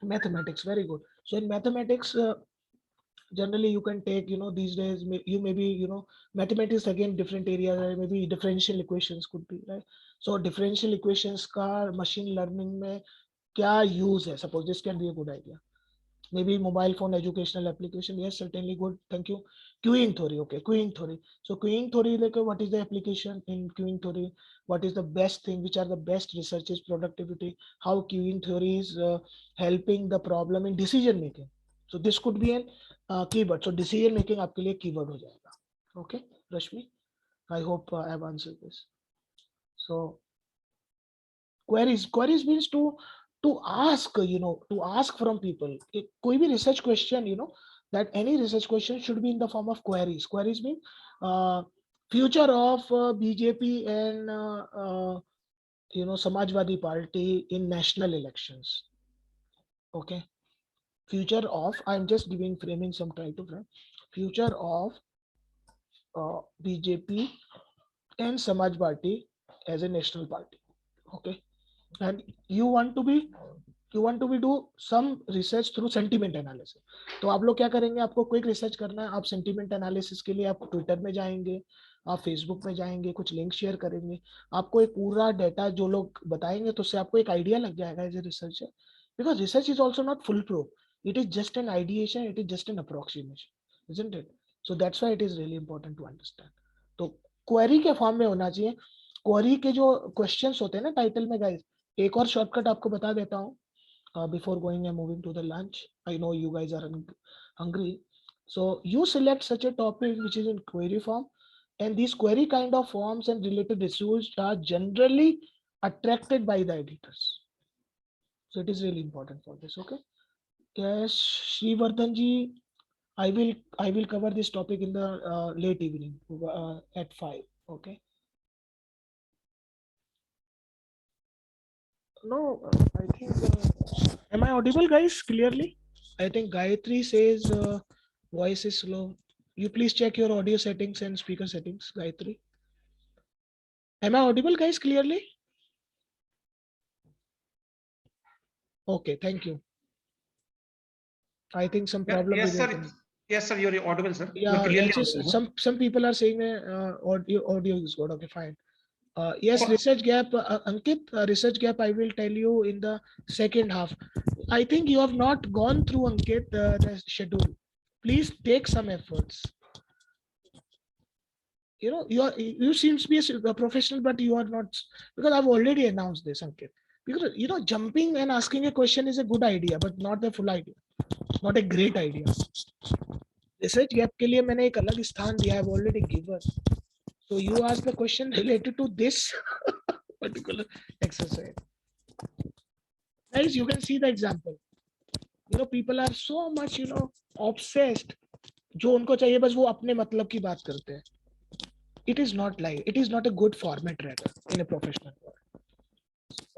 Mathematics, very good. So in mathematics, generally you can take, these days you maybe, mathematics again different areas, maybe differential equations could be, right? So differential equations का machine learning में क्या use है? Suppose this can be a good idea. Maybe mobile phone educational application. Yes, certainly good. Thank you. Queuing theory. Okay, queuing theory. So queuing theory, like what is the application in queuing theory? What is the best thing? Which are the best researches, productivity? How queuing theory is helping the problem in decision making. So this could be an keyword. So decision making आपके लिए keyword हो जाएगा. Okay, Rashmi. I hope I have answered this. So queries means to ask, to ask from people. कोई भी research question, that any research question should be in the form of queries mean future of BJP and Samajwadi party in national elections. Okay, future of, I'm just giving framing some try to frame, future of BJP and Samaj Party as a national party. Okay, and you want to be do some research through sentiment analysis. तो आप लोग क्या करेंगे, आपको quick research करना है, आप sentiment analysis के लिए आप ट्विटर में जाएंगे, आप फेसबुक में जाएंगे, कुछ लिंक शेयर करेंगे, आपको एक पूरा डेटा जो लोग बताएंगे तो उससे आपको एक आइडिया लग जाएगा as a researcher, because research is also not full proof, it is just an ideation, it is just an approximation, isn't it? So that's why it is really important to understand. तो query के form में होना चाहिए. Query के जो questions होते हैं ना टाइटल में गाइस, एक और शॉर्टकट आपको बता देता हूँ before going and moving to the lunch. I know you guys are hungry. So you select such a topic which is in query form, and these query kind of forms and related issues are generally attracted by the editors. So it is really important for this. Okay. Yes, Srivardhan ji, I will cover this topic in the late evening at 5. Okay. No, I think. Am I audible, guys? Clearly? I think Gayatri says voice is slow. You please check your audio settings and speaker settings, Gayatri. Am I audible, guys? Clearly? Okay, thank you. I think some problem Yes, with sir. internet. Yes, sir. You're audible, sir. You're Yeah, clearly it's just audible. some people are saying audio is good. Okay, fine. Yes, research gap, Ankit, research gap. I will tell you in the second half. I think you have not gone through, Ankit, the schedule. Please take some efforts. You know, you seem to be a professional, but you are not, because I've already announced this, Ankit. Because you know, jumping and asking a question is a good idea, but not the full idea, not a great idea. Research gap के लिए मैंने एक अलग स्थान दिया, I've already given. So you ask the question related to this particular exercise. Guys, you can see the example. You know, people are so much, you know, obsessed. जो उनको चाहिए बस वो अपने मतलब की बात करते हैं. It is not like, it is not a good format rather in a professional world.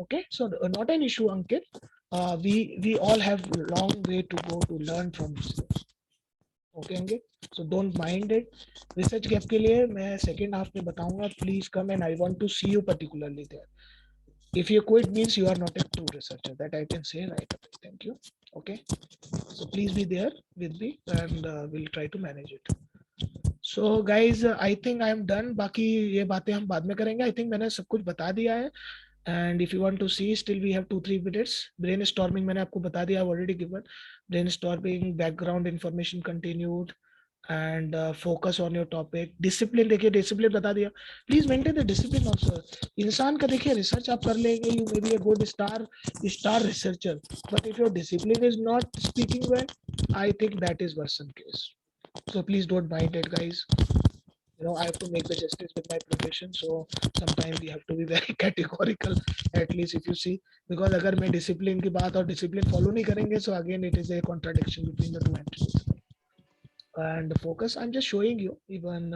Okay, so not an issue, Ankit. We all have long way to go to learn from this. Okay, Ankit. So don't mind it. Research gap के लिए मैं second half में बताऊंगा. Please come and I want to see you particularly there. If you quit means you are not a true researcher. That I can say right away. Thank you. Okay. So please be there with me and we'll try to manage it. So guys, I think I am done. बाकी ये बातें हम बाद में करेंगे. I think मैंने सब कुछ बता दिया है. And if you want to see, still we have 2-3 minutes. Brainstorming मैंने आपको बता दिया. I've already given. Brainstorming, background information continued, and focus on your topic. Discipline देखिए, discipline बता दिया. Please maintain the discipline also. इंसान का देखिए research आप कर लेंगे. You may be a good star researcher, but if your discipline is not speaking well, I think that is worsen case. So please don't mind it, guys. You know, I have to make the justice with my profession, so sometimes we have to be very categorical, at least if you see, because अगर मैं discipline की बात और discipline follow नहीं करेंगे, so again it is a contradiction between the two entities. And focus, I'm just showing you, even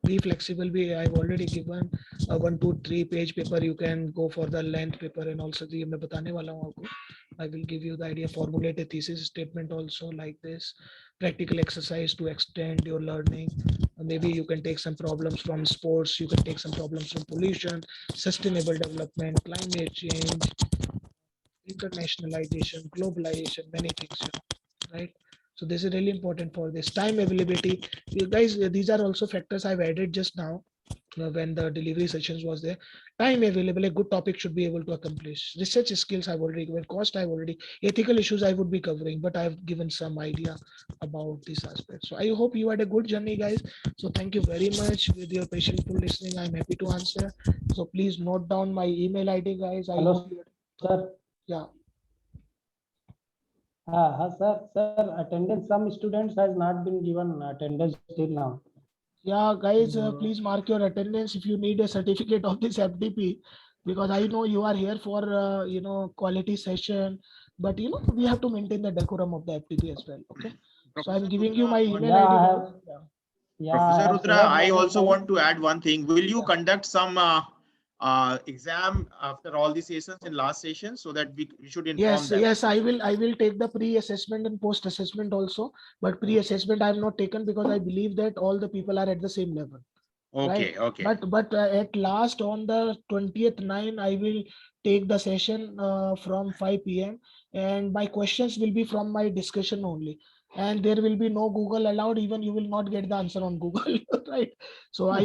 be flexible. I've already given a 1 to 3 page paper. You can go for the length paper, and also the मैं बताने वाला हूँ आपको. I will give you the idea, formulate a thesis statement also like this, practical exercise to extend your learning. Maybe you can take some problems from sports, you can take some problems from pollution, sustainable development, climate change, internationalization, globalization, many things, you know, right? So this is really important for this time availability. You guys, these are also factors I've added just now when the delivery sessions was there. Time available, a good topic should be able to accomplish. Research skills I've already given, cost I've already, ethical issues I would be covering, but I've given some idea about this aspect. So I hope you had a good journey, guys. So thank you very much with your patientful listening. I'm happy to answer. So please note down my email ID, guys. I Hello, hope you, sir. yeah. Sir, attendance. Some students has not been given attendance till now. Yeah, guys, please mark your attendance if you need a certificate of this FDP, because I know you are here for you know, quality session, but you know, we have to maintain the decorum of the FDP as well. Okay, so I'm giving you my email Yeah, ID. I have. Yeah. Yeah, I Professor have Rudra, shared I many also times. want to add one thing. Will you Yeah. conduct some exam after all the sessions in last session, so that we should inform Yes, them. yes, I will take the pre-assessment and post-assessment also, but pre-assessment I have not taken because I believe that all the people are at the same level. Okay, Right. okay. But at last on the 20th 9, I will take the session from 5 p.m. and my questions will be from my discussion only. And there will be no Google allowed. Even you will not get the answer on Google, right? So I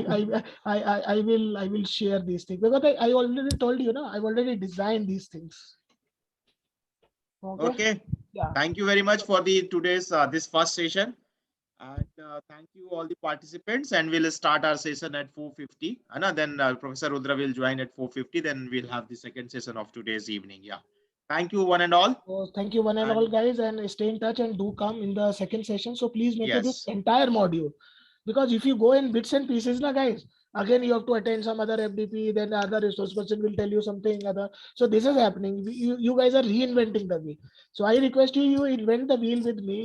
will share these things because I already told you, I've already designed these things. Okay. Okay. Yeah. Thank you very much for the today's this first session. And thank you all the participants, and we'll start our session at 4:50. Then Professor Rudra will join at 4:50. Then we'll have the second session of today's evening. Yeah. Thank you, one and all. So thank you one and all, guys, and stay in touch and do come in the second session. So please make it this Yes. entire module, because if you go in bits and pieces, na guys, again you have to attend some other FDP, then the other resource person will tell you something other. So this is happening. You guys are reinventing the wheel. So I request you invent the wheel with me,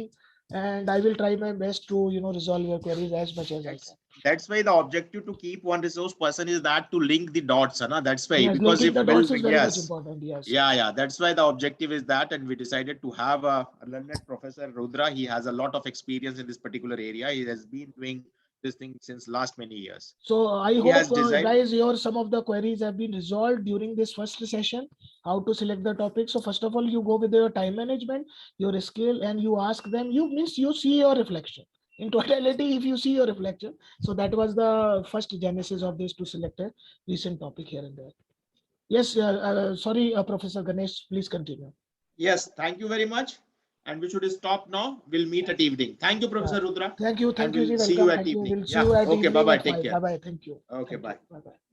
and I will try my best to resolve your queries as much as I can. That's why the objective to keep one resource person is that to link the dots. That's why, Yes, because linking if the dots is very much yes. important. Yes. Yeah. That's why the objective is that, and we decided to have a learned Professor Rudra. He has a lot of experience in this particular area. He has been doing this thing since last many years. So I He hope has designed. guys, some of the queries have been resolved during this first session. How to select the topic. So first of all, you go with your time management, your skill, and you ask them. You see your reflection. In totality, if you see your reflection, so that was the first genesis of this, to select a recent topic here and there. Yes, sorry, Professor Ganesh, please continue. Yes, thank you very much. And we should stop now. We'll meet at evening. Thank you, Professor Rudra. Thank you. And Ji, we'll see you welcome. at Thank you. evening. We'll see Yeah. you at Okay. evening Bye-bye. at Take 5. care. Bye bye. Thank you. Okay. Thank Bye. you. Bye bye.